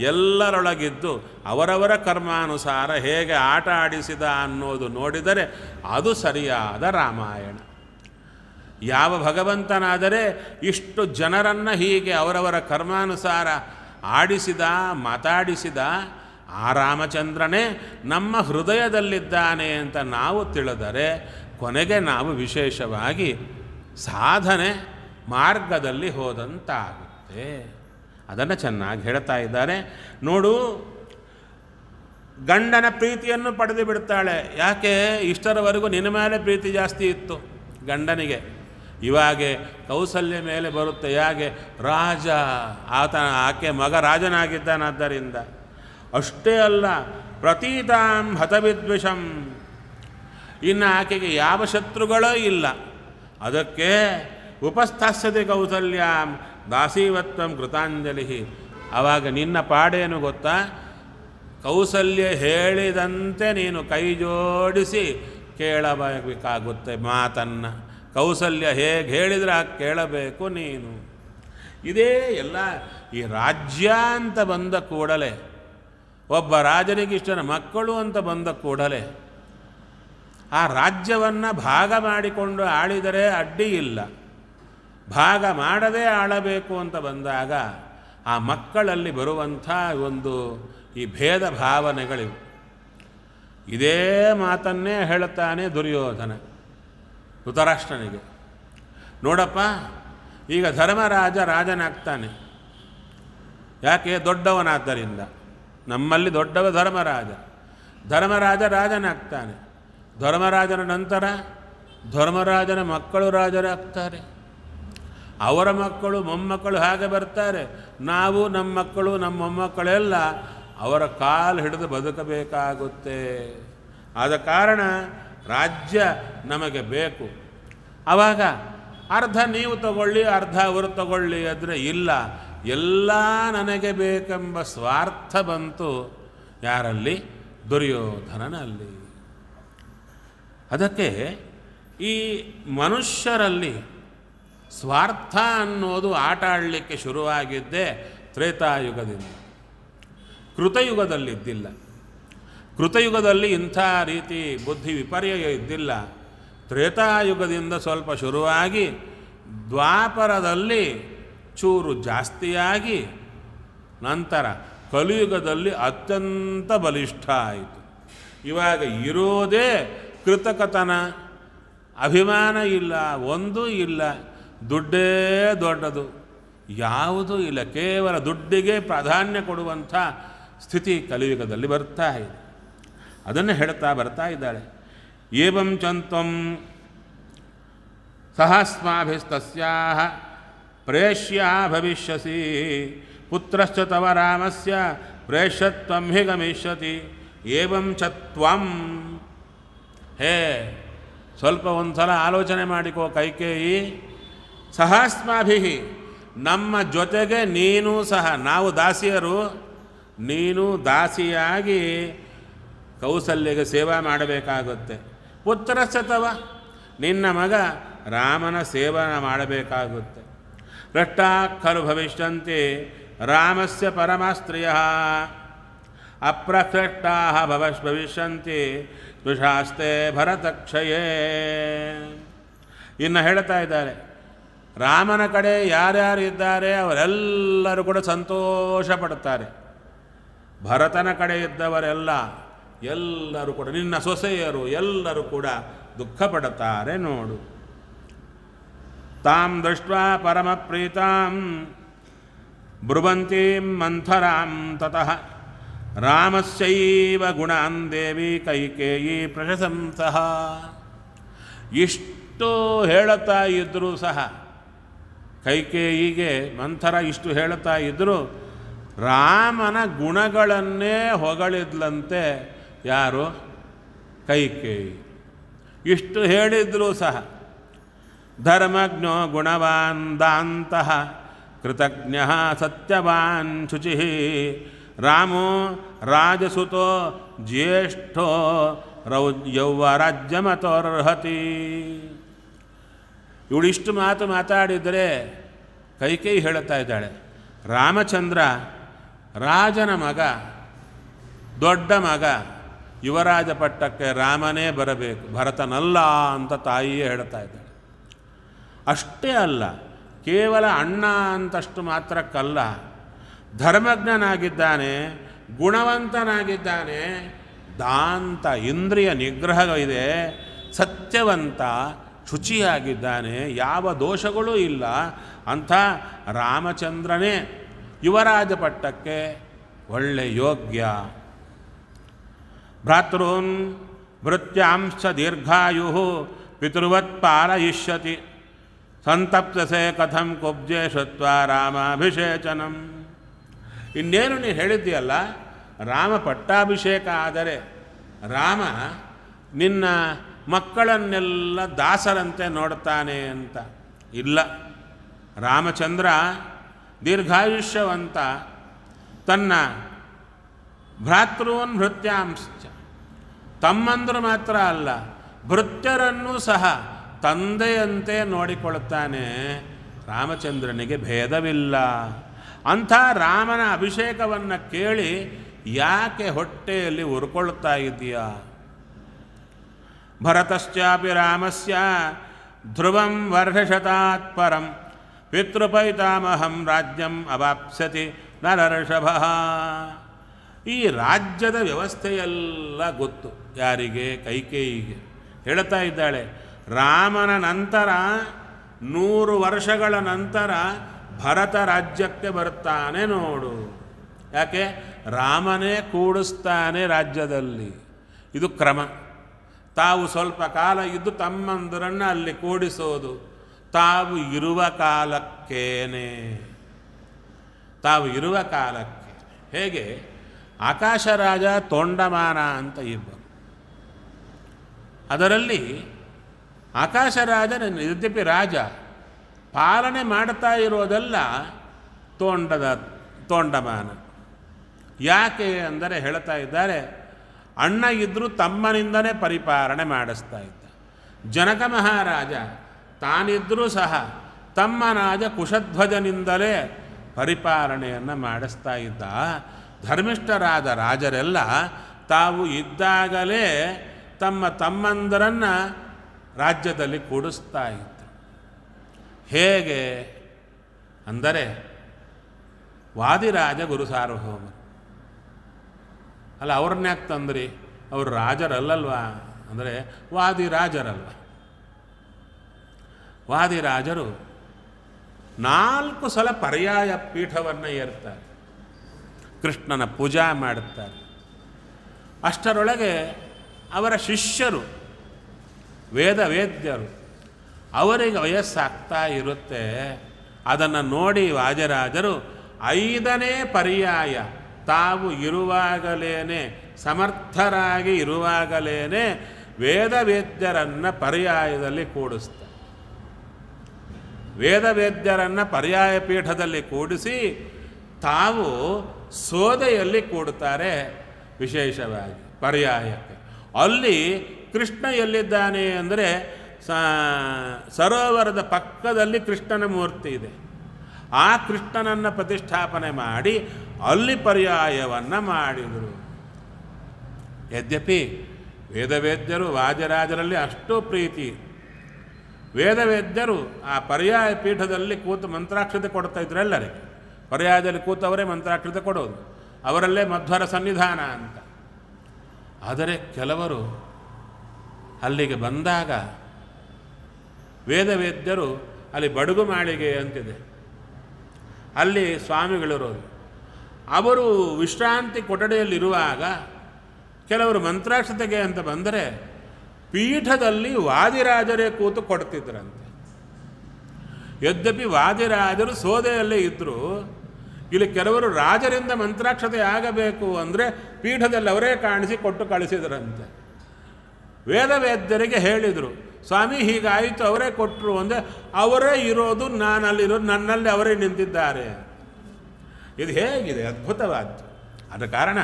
ಎಲ್ಲರೊಳಗಿದ್ದು ಅವರವರ ಕರ್ಮಾನುಸಾರ ಹೇಗೆ ಆಟ ಆಡಿಸಿದ ಅನ್ನೋದು ನೋಡಿದರೆ ಅದು ಸರಿಯಾದ ರಾಮಾಯಣ. ಯಾವ ಭಗವಂತನಾದರೆ ಇಷ್ಟು ಜನರನ್ನು ಹೀಗೆ ಅವರವರ ಕರ್ಮಾನುಸಾರ ಆಡಿಸಿದ, ಮಾತಾಡಿಸಿದ ಆ ರಾಮಚಂದ್ರನೇ ನಮ್ಮ ಹೃದಯದಲ್ಲಿದ್ದಾನೆ ಅಂತ ನಾವು ತಿಳಿದರೆ ಕೊನೆಗೆ ನಾವು ವಿಶೇಷವಾಗಿ ಸಾಧನೆ ಮಾರ್ಗದಲ್ಲಿ ಹೋದಂತಾಗುತ್ತೆ. ಅದನ್ನು ಚೆನ್ನಾಗಿ ಹೇಳ್ತಾ ಇದ್ದಾರೆ ನೋಡು. ಗಂಡನ ಪ್ರೀತಿಯನ್ನು ಪಡೆದು ಬಿಡ್ತಾಳೆ. ಯಾಕೆ? ಇಷ್ಟರವರೆಗೂ ನಿನ್ನ ಮೇಲೆ ಪ್ರೀತಿ ಜಾಸ್ತಿ ಇತ್ತು ಗಂಡನಿಗೆ, ಇವಾಗೆ ಕೌಸಲ್ಯ ಮೇಲೆ ಬರುತ್ತೆ. ಯಾಕೆ? ರಾಜ, ಆಕೆ ಮಗ ರಾಜನಾಗಿದ್ದಾನಾದ್ದರಿಂದ. ಅಷ್ಟೇ ಅಲ್ಲ, ಪ್ರತೀತಾಂ ಹತವಿದ್ವಿಷಂ, ಇನ್ನು ಆಕೆಗೆ ಯಾವ ಶತ್ರುಗಳೂ ಇಲ್ಲ. ಅದಕ್ಕೆ ಉಪಸ್ಥಾಸ್ಯತೆ ಕೌಸಲ್ಯಾಂ ದಾಸೀವತ್ವಂ ಕೃತಾಂಜಲಿ. ಆವಾಗ ನಿನ್ನ ಪಾಡೇನು ಗೊತ್ತಾ? ಕೌಸಲ್ಯ ಹೇಳಿದಂತೆ ನೀನು ಕೈ ಜೋಡಿಸಿ ಕೇಳಬೇಕಾಗುತ್ತೆ ಮಾತನ್ನು. ಕೌಸಲ್ಯ ಹೇಗೆ ಹೇಳಿದರೆ ಕೇಳಬೇಕು ನೀನು. ಇದೇ ಎಲ್ಲ. ಈ ರಾಜ್ಯ ಅಂತ ಬಂದ ಕೂಡಲೇ, ಒಬ್ಬ ರಾಜನಿಗಿಷ್ಟನ ಮಕ್ಕಳು ಅಂತ ಬಂದ ಕೂಡಲೇ ಆ ರಾಜ್ಯವನ್ನು ಭಾಗ ಮಾಡಿಕೊಂಡು ಆಳಿದರೆ ಅಡ್ಡಿ ಇಲ್ಲ. ಭಾಗ ಮಾಡದೇ ಆಳಬೇಕು ಅಂತ ಬಂದಾಗ ಆ ಮಕ್ಕಳಲ್ಲಿ ಬರುವಂಥ ಒಂದು ಈ ಭೇದ ಭಾವನೆಗಳಿವು. ಇದೇ ಮಾತನ್ನೇ ಹೇಳುತ್ತಾನೆ ದುರ್ಯೋಧನ ಧೃತರಾಷ್ಟ್ರನಿಗೆ. ನೋಡಪ್ಪ, ಈಗ ಧರ್ಮರಾಜ ರಾಜನಾಗ್ತಾನೆ. ಯಾಕೆ? ದೊಡ್ಡವನಾದ್ದರಿಂದ. ನಮ್ಮಲ್ಲಿ ದೊಡ್ಡವ ಧರ್ಮರಾಜ. ಧರ್ಮರಾಜ ರಾಜನಾಗ್ತಾನೆ. ಧರ್ಮರಾಜನ ನಂತರ ಧರ್ಮರಾಜನ ಮಕ್ಕಳು ರಾಜರಾಗ್ತಾರೆ. ಅವರ ಮಕ್ಕಳು ಮೊಮ್ಮಕ್ಕಳು ಹಾಗೆ ಬರ್ತಾರೆ. ನಾವು ನಮ್ಮ ಮಕ್ಕಳು ನಮ್ಮ ಮೊಮ್ಮಕ್ಕಳೆಲ್ಲ ಅವರ ಕಾಲು ಹಿಡಿದು ಬದುಕಬೇಕಾಗುತ್ತೆ. ಆದ ಕಾರಣ ರಾಜ್ಯ ನಮಗೆ ಬೇಕು. ಆವಾಗ ಅರ್ಧ ನೀವು ತಗೊಳ್ಳಿ, ಅರ್ಧ ಅವರು ತಗೊಳ್ಳಿ ಅಂದರೆ ಇಲ್ಲ, ಎಲ್ಲ ನನಗೆ ಬೇಕೆಂಬ ಸ್ವಾರ್ಥ ಬಂತು. ಯಾರಲ್ಲಿ? ದುರ್ಯೋಧನನಲ್ಲಿ. ಅದಕ್ಕೆ ಈ ಮನುಷ್ಯರಲ್ಲಿ ಸ್ವಾರ್ಥ ಅನ್ನೋದು ಆಟ ಆಡಲಿಕ್ಕೆ ಶುರುವಾಗಿದ್ದೇ ತ್ರೇತಾಯುಗದಿಂದ. ಕೃತಯುಗದಲ್ಲಿದ್ದಿಲ್ಲ. ಕೃತಯುಗದಲ್ಲಿ ಇಂಥ ರೀತಿ ಬುದ್ಧಿ ವಿಪರ್ಯಯ ಇದ್ದಿಲ್ಲ. ತ್ರೇತಾಯುಗದಿಂದ ಸ್ವಲ್ಪ ಶುರುವಾಗಿ ದ್ವಾಪರದಲ್ಲಿ ಚೂರು ಜಾಸ್ತಿಯಾಗಿ ನಂತರ ಕಲಿಯುಗದಲ್ಲಿ ಅತ್ಯಂತ ಬಲಿಷ್ಠ ಆಯಿತು. ಇವಾಗ ಇರೋದೇ ಕೃತಕತನ, ಅಭಿಮಾನ ಇಲ್ಲ, ಒಂದೂ ಇಲ್ಲ, ದುಡ್ಡೇ ದೊಡ್ಡದು, ಯಾವುದೂ ಇಲ್ಲ, ಕೇವಲ ದುಡ್ಡಿಗೆ ಪ್ರಾಧಾನ್ಯ ಕೊಡುವಂಥ ಸ್ಥಿತಿ ಕಲಿಯುಗದಲ್ಲಿ ಬರ್ತಾ ಇದೆ. ಅದನ್ನು ಹೇಳ್ತಾ ಬರ್ತಾ ಇದ್ದಾಳೆ. ಏವಂ ಚಂತ್ವಂ ಸಹಸ್ಮಾಭಿಸ್ತಸ್ಯಾಹ ಪ್ರೇಷ್ಯ ಭವಿಷ್ಯಸಿ ಪುತ್ರಶ್ಚ ತವ ರಾಮಸ್ಯ ಪ್ರೇಷ್ಯತ್ವಂ ಹಿ ಗಮಿಷ್ಯತಿ. ಏವಂ ಚ ತ್ವಂ. ಹೇ, ಸ್ವಲ್ಪ ಒಂದು ಸಲ ಆಲೋಚನೆ ಮಾಡಿಕೋ ಕೈಕೇಯಿ. ಸಹಸ್ಮಾಭಿ, ನಮ್ಮ ಜೊತೆಗೆ ನೀನು ಸಹ, ನಾವು ದಾಸಿಯರು, ನೀನು ದಾಸಿಯಾಗಿ ಕೌಸಲ್ಯಗೆ ಸೇವಾ ಮಾಡಬೇಕಾಗುತ್ತೆ. ಪುತ್ರಶ್ಚ ತವ, ನಿನ್ನ ಮಗ ರಾಮನ ಸೇವನ ಮಾಡಬೇಕಾಗುತ್ತೆ. ಭ್ರಷ್ಟಾ ಖಲು ಭವಿಷ್ಯಂತಿ ರಾಮಸ್ಯ ಪರಮಾಸ್ತ್ರಿಯಃ ಅಪ್ರಕೃಷ್ಟಾ ಭವಿಷ್ಯಂತಿ ಸ್ಪೃಶಾಸ್ತೆ ಭರತಕ್ಷಯೇ. ಇನ್ನು ಹೇಳ್ತಾ ಇದ್ದಾರೆ, ರಾಮನ ಕಡೆ ಯಾರ್ಯಾರು ಇದ್ದಾರೆ ಅವರೆಲ್ಲರೂ ಕೂಡ ಸಂತೋಷ ಪಡ್ತಾರೆ. ಭರತನ ಕಡೆ ಇದ್ದವರೆಲ್ಲ ಎಲ್ಲರೂ ಕೂಡ, ನಿನ್ನ ಸೊಸೆಯರು ಎಲ್ಲರೂ ಕೂಡ ದುಃಖ ಪಡುತ್ತಾರೆ ನೋಡು. ತಾಂ ದೃಷ್ಟ್ವಾ ಪರಮ ಪ್ರೀತಾಂ ಬ್ರುವಂತೀಂ ಮಂಥರಾಂ ತತಃ ರಾಮಸ್ಯೈವ ಗುಣಾನ್ ದೇವಿ ಕೈಕೇಯಿ ಪ್ರಶಂಸಃ. ಇಷ್ಟು ಹೇಳುತ್ತಾ ಇದ್ದರೂ ಸಹ ಕೈಕೇಯಿಗೆ ಮಂಥರ ಇಷ್ಟು ಹೇಳುತ್ತಾ ಇದ್ದರೂ ರಾಮನ ಗುಣಗಳನ್ನೇ ಹೊಗಳಿದ್ಲಂತೆ. ಯಾರು? ಕೈಕೇಯಿ. ಇಷ್ಟು ಹೇಳಿದ್ರೂ ಸಹ ಧರ್ಮಜ್ಞೋ ಗುಣವಾನ್ ದಾಂತಃ ಕೃತಜ್ಞ ಸತ್ಯವಾನ್ ಶುಚಿ ರಾಮೋ ರಾಜಸುತೋ ಜ್ಯೇಷ್ಠೋ ಯೌವರಾಜ್ಯಮತೋರ್ಹತಿ. ಇವಳಿಷ್ಟು ಮಾತು ಮಾತಾಡಿದರೆ ಕೈಕೇಯಿ ಹೇಳುತ್ತಾ ಇದ್ದಾಳೆ, ರಾಮಚಂದ್ರ ರಾಜನ ಮಗ, ದೊಡ್ಡ ಮಗ, ಯುವರಾಜ ಪಟ್ಟಕ್ಕೆ ರಾಮನೇ ಬರಬೇಕು, ಭರತನಲ್ಲ ಅಂತ ತಾಯಿಯೇ ಹೇಳ್ತಾ ಇದ್ದಾಳೆ. ಅಷ್ಟೇ ಅಲ್ಲ, ಕೇವಲ ಅಣ್ಣ ಅಂತಷ್ಟು ಮಾತ್ರಕ್ಕಲ್ಲ, ಧರ್ಮಜ್ಞನಾಗಿದ್ದಾನೆ, ಗುಣವಂತನಾಗಿದ್ದಾನೆ, ದಾಂತ ಇಂದ್ರಿಯ ನಿಗ್ರಹ ಇದೆ, ಸತ್ಯವಂತ, ಶುಚಿಯಾಗಿದ್ದಾನೆ, ಯಾವ ದೋಷಗಳೂ ಇಲ್ಲ. ಅಂಥ ರಾಮಚಂದ್ರನೇ ಯುವರಾಜ ಪಟ್ಟಕ್ಕೆ ಒಳ್ಳೆ ಯೋಗ್ಯ. ಭ್ರಾತೃನ್ ಭೃತ್ಯಾಂಶ ದೀರ್ಘಾಯು ಪಿತೃವತ್ ಪಾಲಯಿಷ್ಯತಿ ಸಂತಪ್ತಸೆ ಕಥಂ ಕುಬ್ಜೆ ಶುತ್ವಾ ರಾಮಾಭಿಷೇಚನಂ. ಇನ್ನೇನು ನೀನು ಹೇಳಿದ್ದೀಯಲ್ಲ, ರಾಮ ಪಟ್ಟಾಭಿಷೇಕ ಆದರೆ ರಾಮ ನಿನ್ನ ಮಕ್ಕಳನ್ನೆಲ್ಲ ದಾಸರಂತೆ ನೋಡ್ತಾನೆ ಅಂತ. ಇಲ್ಲ, ರಾಮಚಂದ್ರ ದೀರ್ಘಾಯುಷ್ಯವಂತ, ತನ್ನ ಭ್ರಾತೃನ್ ಭೃತ್ಯಾಂಶ, ತಮ್ಮಂದರು ಮಾತ್ರ ಅಲ್ಲ ಭೃತ್ಯರನ್ನೂ ಸಹ ತಂದೆಯಂತೆ ನೋಡಿಕೊಳ್ಳುತ್ತಾನೆ. ರಾಮಚಂದ್ರನಿಗೆ ಭೇದವಿಲ್ಲ. ಅಂಥ ರಾಮನ ಅಭಿಷೇಕವನ್ನು ಕೇಳಿ ಯಾಕೆ ಹೊಟ್ಟೆಯಲ್ಲಿ ಉರ್ಕೊಳ್ತಾ ಇದೆಯಾ? ಭರತಶ್ಚಾಪಿ ರಾಮಸ್ಯ ಧ್ರುವಂ ವರ್ಷಶತಾತ್ ಪರಂ ಪಿತೃಪೈತಾಮಹಂ ರಾಜ್ಯಂ ಅವಾಪ್ಸ್ಯತಿ ನರಋಷಭಃ. ಈ ರಾಜ್ಯದ ವ್ಯವಸ್ಥೆಯೆಲ್ಲ ಗೊತ್ತು ಯಾರಿಗೆ? ಕೈಕೇಯಿಗೆ. ಹೇಳ್ತಾ ಇದ್ದಾಳೆ, ರಾಮನ ನಂತರ 100 ವರ್ಷಗಳ ನಂತರ ಭರತ ರಾಜ್ಯಕ್ಕೆ ಬರ್ತಾನೆ ನೋಡು. ಯಾಕೆ? ರಾಮನೇ ಕೂಡಿಸ್ತಾನೆ ರಾಜ್ಯದಲ್ಲಿ. ಇದು ಕ್ರಮ. ತಾವು ಸ್ವಲ್ಪ ಕಾಲ ಇದ್ದು ತಮ್ಮಂದರನ್ನು ಅಲ್ಲಿ ಕೂಡಿಸೋದು ತಾವು ಇರುವ ಕಾಲಕ್ಕೇನೆ. ತಾವು ಇರುವ ಕಾಲಕ್ಕೆ. ಹೇಗೆ? ಆಕಾಶರಾಜ ತೊಂಡಮಾನ ಅಂತ ಇಬ್ಬರು. ಅದರಲ್ಲಿ ಆಕಾಶರಾಜನ ಯದ್ಯಪಿ ರಾಜ ಪಾಲನೆ ಮಾಡ್ತಾ ಇರೋದೆಲ್ಲ ತೊಂಡಮಾನ. ಯಾಕೆ ಅಂದರೆ ಹೇಳ್ತಾ ಇದ್ದಾರೆ, ಅಣ್ಣ ಇದ್ದರೂ ತಮ್ಮನಿಂದನೇ ಪರಿಪಾಲನೆ ಮಾಡಿಸ್ತಾ ಇದ್ದ. ಜನಕ ಮಹಾರಾಜ ತಾನಿದ್ದರೂ ಸಹ ತಮ್ಮನಾದ ಕುಶಧ್ವಜನಿಂದಲೇ ಪರಿಪಾಲನೆಯನ್ನು ಮಾಡಿಸ್ತಾ ಇದ್ದ. ಧರ್ಮಿಷ್ಠರಾದ ರಾಜರೆಲ್ಲ ತಾವು ಇದ್ದಾಗಲೇ ತಮ್ಮಂದರನ್ನು ರಾಜ್ಯದಲ್ಲಿ ಕೂಡಿಸ್ತಾ ಇದ್ದರು. ಹೇಗೆ ಅಂದರೆ ವಾದಿರಾಜ ಗುರು ಸಾರ್ವಭೌಮ ಅಲ್ಲ, ಅವ್ರನ್ನ ಯಾಕೆ ತಂದ್ರಿ? ಅವರು ರಾಜರಲ್ಲಲ್ವಾ ಅಂದರೆ ವಾದಿರಾಜರಲ್ವ. ವಾದಿರಾಜರು 4 ಸಲ ಪರ್ಯಾಯ ಪೀಠವನ್ನು ಏರ್ತಾರೆ, ಕೃಷ್ಣನ ಪೂಜಾ ಮಾಡುತ್ತಾರೆ. ಅಷ್ಟರೊಳಗೆ ಅವರ ಶಿಷ್ಯರು ವೇದ್ಯರು, ಅವರಿಗೆ ವಯಸ್ಸಾಗ್ತಾ ಇರುತ್ತೆ. ಅದನ್ನು ನೋಡಿ ವಾದಿರಾಜರು 5ನೇ ಪರ್ಯಾಯ ತಾವು ಇರುವಾಗಲೇ, ಸಮರ್ಥರಾಗಿ ಇರುವಾಗಲೇ ವೇದ್ಯರನ್ನು ಪರ್ಯಾಯದಲ್ಲಿ ಕೂಡಿಸ್ತಾರೆ. ವೇದ್ಯರನ್ನು ಪರ್ಯಾಯ ಪೀಠದಲ್ಲಿ ಕೂಡಿಸಿ ತಾವು ಸೋದೆಯಲ್ಲಿ ಕೂಡುತ್ತಾರೆ. ವಿಶೇಷವಾಗಿ ಪರ್ಯಾಯಕ್ಕೆ ಅಲ್ಲಿ ಕೃಷ್ಣ ಎಲ್ಲಿದ್ದಾನೆ ಅಂದರೆ ಸರೋವರದ ಪಕ್ಕದಲ್ಲಿ ಕೃಷ್ಣನ ಮೂರ್ತಿ ಇದೆ. ಆ ಕೃಷ್ಣನನ್ನು ಪ್ರತಿಷ್ಠಾಪನೆ ಮಾಡಿ ಅಲ್ಲಿ ಪರ್ಯಾಯವನ್ನು ಮಾಡಿದರು. ಯದ್ಯಪಿ ವೇದವೇದ್ಯರು ವಾದಿರಾಜರಲ್ಲಿ ಅಷ್ಟೂ ಪ್ರೀತಿ. ವೇದವೇದ್ಯರು ಆ ಪರ್ಯಾಯ ಪೀಠದಲ್ಲಿ ಕೂತು ಮಂತ್ರಾಕ್ಷತೆ ಕೊಡ್ತಾ ಇದ್ರು. ಎಲ್ಲರಿಗೆ ಪರ್ಯಾಯದಲ್ಲಿ ಕೂತವರೇ ಮಂತ್ರಾಕ್ಷತೆ ಕೊಡೋದು, ಅವರಲ್ಲೇ ಮಧ್ವರ ಸನ್ನಿಧಾನ ಅಂತ. ಆದರೆ ಕೆಲವರು ಅಲ್ಲಿಗೆ ಬಂದಾಗ ವೇದವೇದ್ಯರು ಅಲ್ಲಿ ಬಡುಗು ಮಾಳಿಗೆ ಅಂತಿದೆ, ಅಲ್ಲಿ ಸ್ವಾಮಿಗಳಿರೋದು. ಅವರು ವಿಶ್ರಾಂತಿ ಕೊಠಡಿಯಲ್ಲಿರುವಾಗ ಕೆಲವರು ಮಂತ್ರಾಕ್ಷತೆಗೆ ಅಂತ ಬಂದರೆ ಪೀಠದಲ್ಲಿ ವಾದಿರಾಜರೇ ಕೂತು ಕೊಡ್ತಿದ್ರಂತೆ. ಯದ್ಯಪಿ ವಾದಿರಾಜರು ಸೋದೆಯಲ್ಲೇ ಇದ್ದರು, ಇಲ್ಲಿ ಕೆಲವರು ರಾಜರಿಂದ ಮಂತ್ರಾಕ್ಷತೆ ಆಗಬೇಕು ಅಂದರೆ ಪೀಠದಲ್ಲಿ ಅವರೇ ಕಾಣಿಸಿ ಕೊಟ್ಟು ಕಳಿಸಿದ್ರಂತೆ. ವೇದವೇದ್ಯರಿಗೆ ಹೇಳಿದರು, ಸ್ವಾಮಿ ಹೀಗಾಯಿತು, ಅವರೇ ಕೊಟ್ಟರು ಅಂದರೆ ಅವರೇ ಇರೋದು, ನಾನಲ್ಲಿರೋದು, ನನ್ನಲ್ಲಿ ಅವರೇ ನಿಂತಿದ್ದಾರೆ. ಇದು ಹೇಗಿದೆ ಅದ್ಭುತವಾದ್ದು. ಆದ ಕಾರಣ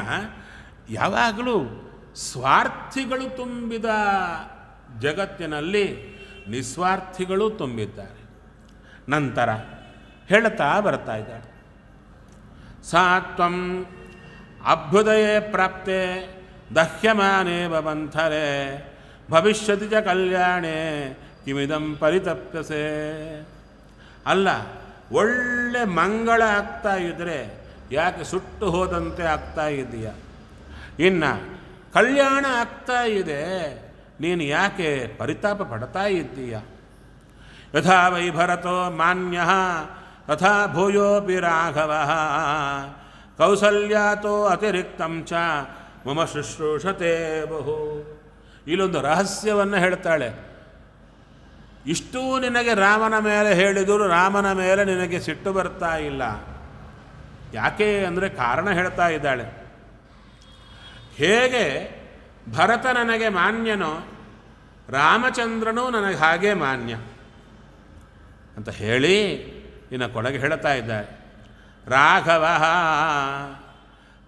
ಯಾವಾಗಲೂ ಸ್ವಾರ್ಥಿಗಳು ತುಂಬಿದ ಜಗತ್ತಿನಲ್ಲಿ ನಿಸ್ವಾರ್ಥಿಗಳು ತುಂಬಿದ್ದಾರೆ. ನಂತರ ಹೇಳ್ತಾ ಬರ್ತಾ ಇದ್ದಾರೆ, ಸಾತ್ವಂ ಅಭ್ಯುದಯೇ ಪ್ರಾಪ್ತೆ ದಹ್ಯಮಾನೇ ಮಂಥರೆ ಭವಿಷ್ಯತಿ ಚ ಕಲ್ಯಾಣೇ ಕಿಮಿದಂ ಪರಿತಪ್ಯಸೆ. ಅಲ್ಲ, ಒಳ್ಳೆ ಮಂಗಳ ಆಗ್ತಾ ಇದ್ದರೆ ಯಾಕೆ ಸುಟ್ಟು ಹೋದಂತೆ ಆಗ್ತಾ ಇದೆಯಾ? ಇನ್ನು ಕಲ್ಯಾಣ ಆಗ್ತಾ ಇದೆ, ನೀನು ಯಾಕೆ ಪರಿತಾಪ ಪಡ್ತಾ ಇದ್ದೀಯ? ಯಥಾ ವೈ ಭರತೋ ಮಾನ್ಯ ತಥಾ ಭೂಯೋಪಿ ರಾಘವ ಕೌಸಲ್ಯಾತೋ ಅತಿರಿಕ್ತಂ ಚ ಮಮ ಶುಶ್ರೂಷತೆ ಬಹು. ಇಲ್ಲೊಂದು ರಹಸ್ಯವನ್ನು ಹೇಳ್ತಾಳೆ. ಇಷ್ಟೂ ನಿನಗೆ ರಾಮನ ಮೇಲೆ ಹೇಳಿದರೂ ರಾಮನ ಮೇಲೆ ನಿನಗೆ ಸಿಟ್ಟು ಬರ್ತಾ ಇಲ್ಲ. ಯಾಕೆ ಅಂದರೆ ಕಾರಣ ಹೇಳ್ತಾ ಇದ್ದಾಳೆ. ಹೇಗೆ ಭರತ ನನಗೆ ಮಾನ್ಯನೋ ರಾಮಚಂದ್ರನೂ ನನಗೆ ಹಾಗೇ ಮಾನ್ಯ ಅಂತ ಹೇಳಿ ಇನ್ನು ಕೊಡಗೆ ಹೇಳ್ತಾ ಇದ್ದಾರೆ. ರಾಘವ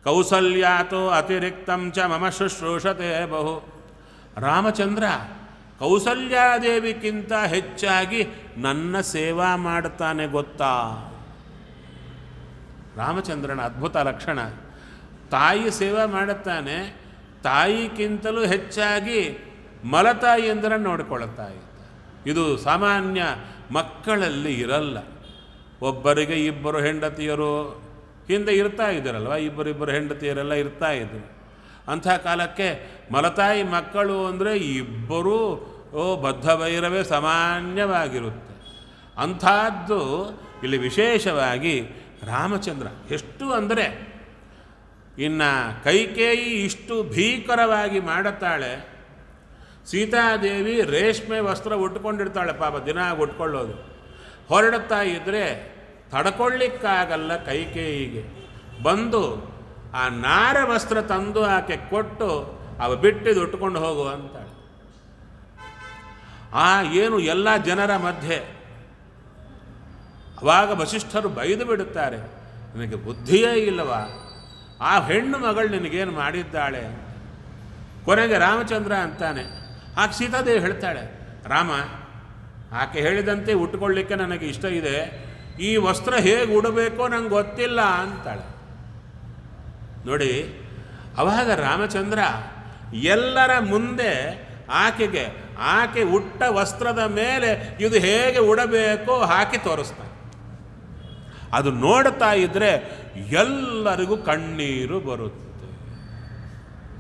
ಕೌಸಲ್ಯಾತೋ ಅತಿರಿಕ್ತಂ ಚ ಮಮ ಶುಶ್ರೂಷತೆ ಬಹು. ರಾಮಚಂದ್ರ ಕೌಸಲ್ಯಾದೇವಿಗಿಂತ ಹೆಚ್ಚಾಗಿ ನನ್ನ ಸೇವಾ ಮಾಡ್ತಾನೆ ಗೊತ್ತಾ? ರಾಮಚಂದ್ರನ ಅದ್ಭುತ ಲಕ್ಷಣ. ತಾಯಿ ಸೇವೆ ಮಾಡುತ್ತಾನೆ, ತಾಯಿಗಿಂತಲೂ ಹೆಚ್ಚಾಗಿ ಮಲತಾಯಿಯಂದ್ರೆ ನೋಡಿಕೊಳ್ತಾ ಇದ್ದ. ಇದು ಸಾಮಾನ್ಯ ಮಕ್ಕಳಲ್ಲಿ ಇರಲ್ಲ. ಒಬ್ಬರಿಗೆ ಇಬ್ಬರು ಹೆಂಡತಿಯರು ಹಿಂದೆ ಇರ್ತಾ ಇದ್ದಾರಲ್ವ, ಇಬ್ಬರಿಬ್ಬರು ಹೆಂಡತಿಯರೆಲ್ಲ ಇರ್ತಾ ಇದ್ರು. ಅಂಥ ಕಾಲಕ್ಕೆ ಮಲತಾಯಿ ಮಕ್ಕಳು ಅಂದರೆ ಇಬ್ಬರೂ ಬದ್ಧ ವೈರವೇ ಸಾಮಾನ್ಯವಾಗಿರುತ್ತೆ. ಅಂಥದ್ದು ಇಲ್ಲಿ ವಿಶೇಷವಾಗಿ ರಾಮಚಂದ್ರ ಎಷ್ಟು ಅಂದರೆ, ಇನ್ನು ಕೈಕೇಯಿ ಇಷ್ಟು ಭೀಕರವಾಗಿ ಮಾಡುತ್ತಾಳೆ. ಸೀತಾದೇವಿ ರೇಷ್ಮೆ ವಸ್ತ್ರ ಉಟ್ಕೊಂಡಿರ್ತಾಳೆ, ಪಾಪ ದಿನ ಉಟ್ಕೊಳ್ಳೋದು. ಹೊರಡುತ್ತಾ ಇದ್ದರೆ ತಡ್ಕೊಳ್ಳಿಕ್ಕಾಗಲ್ಲ ಕೈಕೇಯಿಗೆ. ಬಂದು ಆ ನಾರ ವಸ್ತ್ರ ತಂದು ಆಕೆ ಕೊಟ್ಟು ಅವ ಬಿಟ್ಟಿದ್ದು ಉಟ್ಕೊಂಡು ಹೋಗು ಅಂತಾಳೆ. ಆ ಏನು ಎಲ್ಲ ಜನರ ಮಧ್ಯೆ ಅವಾಗ ವಸಿಷ್ಠರು ಬೈದು ಬಿಡುತ್ತಾರೆ, ನಿನಗೆ ಬುದ್ಧಿಯೇ ಇಲ್ಲವಾ, ಆ ಹೆಣ್ಣು ಮಗಳು ನಿನಗೇನು ಮಾಡಿದ್ದಾಳೆ. ಕೊನೆಗೆ ರಾಮಚಂದ್ರ ಅಂತಾನೆ. ಆಕೆ ಸೀತಾದೇವಿ ಹೇಳ್ತಾಳೆ, ರಾಮ ಆಕೆ ಹೇಳಿದಂತೆ ಉಟ್ಕೊಳ್ಳಿಕ್ಕೆ ನನಗೆ ಇಷ್ಟ ಇದೆ, ಈ ವಸ್ತ್ರ ಹೇಗೆ ಉಡಬೇಕೋ ನಂಗೆ ಗೊತ್ತಿಲ್ಲ ಅಂತಾಳೆ. ನೋಡಿ, ಅವಾಗ ರಾಮಚಂದ್ರ ಎಲ್ಲರ ಮುಂದೆ ಆಕೆ ಉಟ್ಟ ವಸ್ತ್ರದ ಮೇಲೆ ಇದು ಹೇಗೆ ಉಡಬೇಕೋ ಹಾಕಿ ತೋರಿಸ್ತಾನೆ. ಅದು ನೋಡ್ತಾ ಇದ್ದರೆ ಎಲ್ಲರಿಗೂ ಕಣ್ಣೀರು ಬರುತ್ತೆ.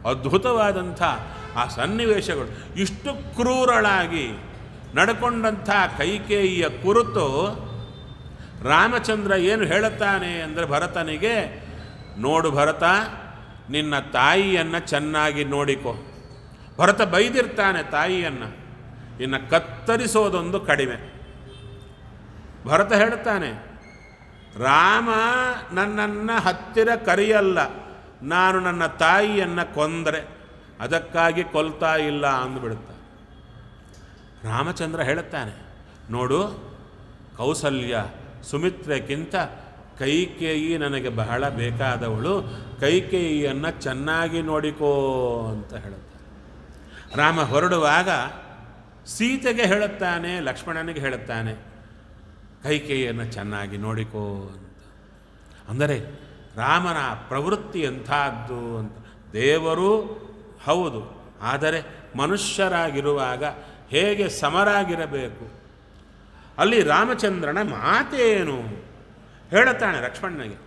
ಅದ್ಭುತವಾದಂಥ ಆ ಸನ್ನಿವೇಶಗಳು. ಇಷ್ಟು ಕ್ರೂರಳಾಗಿ ನಡ್ಕೊಂಡಂಥ ಕೈಕೇಯಿಯ ಕುರಿತು ರಾಮಚಂದ್ರ ಏನು ಹೇಳುತ್ತಾನೆ ಅಂದರೆ ಭರತನಿಗೆ, ನೋಡು ಭರತ, ನಿನ್ನ ತಾಯಿಯನ್ನು ಚೆನ್ನಾಗಿ ನೋಡಿಕೊ. ಭರತ ಬೈದಿರ್ತಾನೆ ತಾಯಿಯನ್ನು, ಇನ್ನು ಕತ್ತರಿಸೋದೊಂದು ಕಡಿಮೆ. ಭರತ ಹೇಳ್ತಾನೆ, ರಾಮ ನನ್ನನ್ನು ಹತ್ತಿರ ಕರೆಯಲ್ಲ, ನಾನು ನನ್ನ ತಾಯಿಯನ್ನು ಕೊಂದರೆ ಅದಕ್ಕಾಗಿ ಕೊಲ್ತಾ ಇಲ್ಲ ಅಂದುಬಿಡುತ್ತ. ರಾಮಚಂದ್ರ ಹೇಳುತ್ತಾನೆ, ನೋಡು ಕೌಸಲ್ಯ ಸುಮಿತ್ರೆಗಿಂತ ಕೈಕೇಯಿ ನನಗೆ ಬಹಳ ಬೇಕಾದವಳು, ಕೈಕೇಯಿಯನ್ನು ಚೆನ್ನಾಗಿ ನೋಡಿಕೋ ಅಂತ ಹೇಳುತ್ತಾನೆ. ರಾಮ ಹೊರಡುವಾಗ ಸೀತೆಗೆ ಹೇಳುತ್ತಾನೆ, ಲಕ್ಷ್ಮಣನಿಗೆ ಹೇಳುತ್ತಾನೆ, ಕೈಕೇಯಿಯನ್ನು ಚೆನ್ನಾಗಿ ನೋಡಿಕೋ ಅಂತ. ಅಂದರೆ ರಾಮನ ಪ್ರವೃತ್ತಿ ಎಂಥದ್ದು ಅಂತ. ದೇವರು ಹೌದು, ಆದರೆ ಮನುಷ್ಯರಾಗಿರುವಾಗ ಹೇಗೆ ಸಮರಾಗಿರಬೇಕು. ಅಲ್ಲಿ ರಾಮಚಂದ್ರನ ಮಾತೇನು ಹೇಳುತ್ತಾನೆ ಲಕ್ಷ್ಮಣನಿಗೆ.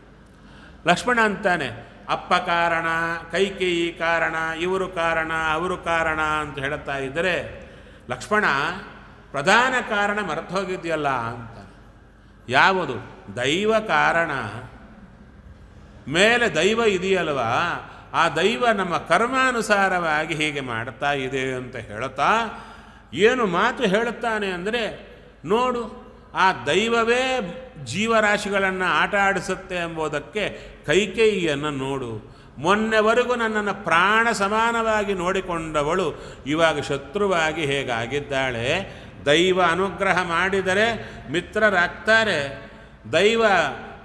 ಲಕ್ಷ್ಮಣ ಅಂತಾನೆ, ಅಪ್ಪ ಕಾರಣ, ಕೈಕೇಯಿ ಕಾರಣ, ಇವರು ಕಾರಣ, ಅವರು ಕಾರಣ ಅಂತ ಹೇಳುತ್ತಾ ಇದ್ದರೆ ಲಕ್ಷ್ಮಣ ಪ್ರಧಾನ ಕಾರಣ ಮರೆತು ಹೋಗಿದೆಯಲ್ಲ ಅಂತ. ಯಾವುದು? ದೈವ ಕಾರಣ. ಮೇಲೆ ದೈವ ಇದೆಯಲ್ವಾ, ಆ ದೈವ ನಮ್ಮ ಕರ್ಮಾನುಸಾರವಾಗಿ ಹೀಗೆ ಮಾಡ್ತಾ ಇದೆ ಅಂತ ಹೇಳುತ್ತಾ ಏನು ಮಾತು ಹೇಳುತ್ತಾನೆ ಅಂದರೆ, ನೋಡು ಆ ದೈವವೇ ಜೀವರಾಶಿಗಳನ್ನು ಆಟ ಆಡಿಸುತ್ತೆ ಎಂಬುದಕ್ಕೆ ಕೈಕೇಯಿಯನ್ನು ನೋಡು. ಮೊನ್ನೆವರೆಗೂ ನನ್ನನ್ನು ಪ್ರಾಣ ಸಮಾನವಾಗಿ ನೋಡಿಕೊಂಡವಳು ಇವಾಗ ಶತ್ರುವಾಗಿ ಹೇಗಾಗಿದ್ದಾಳೆ. ದೈವ ಅನುಗ್ರಹ ಮಾಡಿದರೆ ಮಿತ್ರರಾಗ್ತಾರೆ, ದೈವ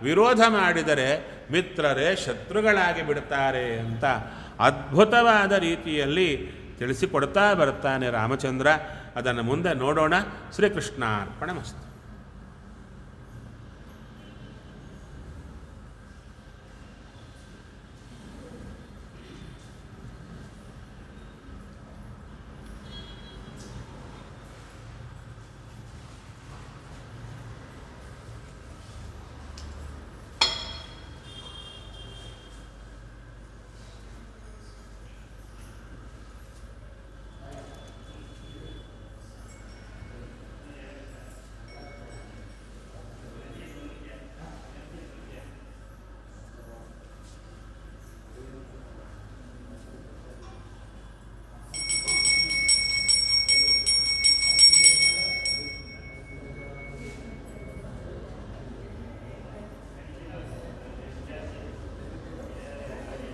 ವಿರೋಧ ಮಾಡಿದರೆ ಮಿತ್ರರೇ ಶತ್ರುಗಳಾಗಿ ಬಿಡ್ತಾರೆ ಅಂತ ಅದ್ಭುತವಾದ ರೀತಿಯಲ್ಲಿ ತಿಳಿಸಿಕೊಡ್ತಾ ಬರ್ತಾನೆ ರಾಮಚಂದ್ರ. ಅದನ್ನು ಮುಂದೆ ನೋಡೋಣ. ಶ್ರೀಕೃಷ್ಣಾರ್ಪಣಮಸ್ತು.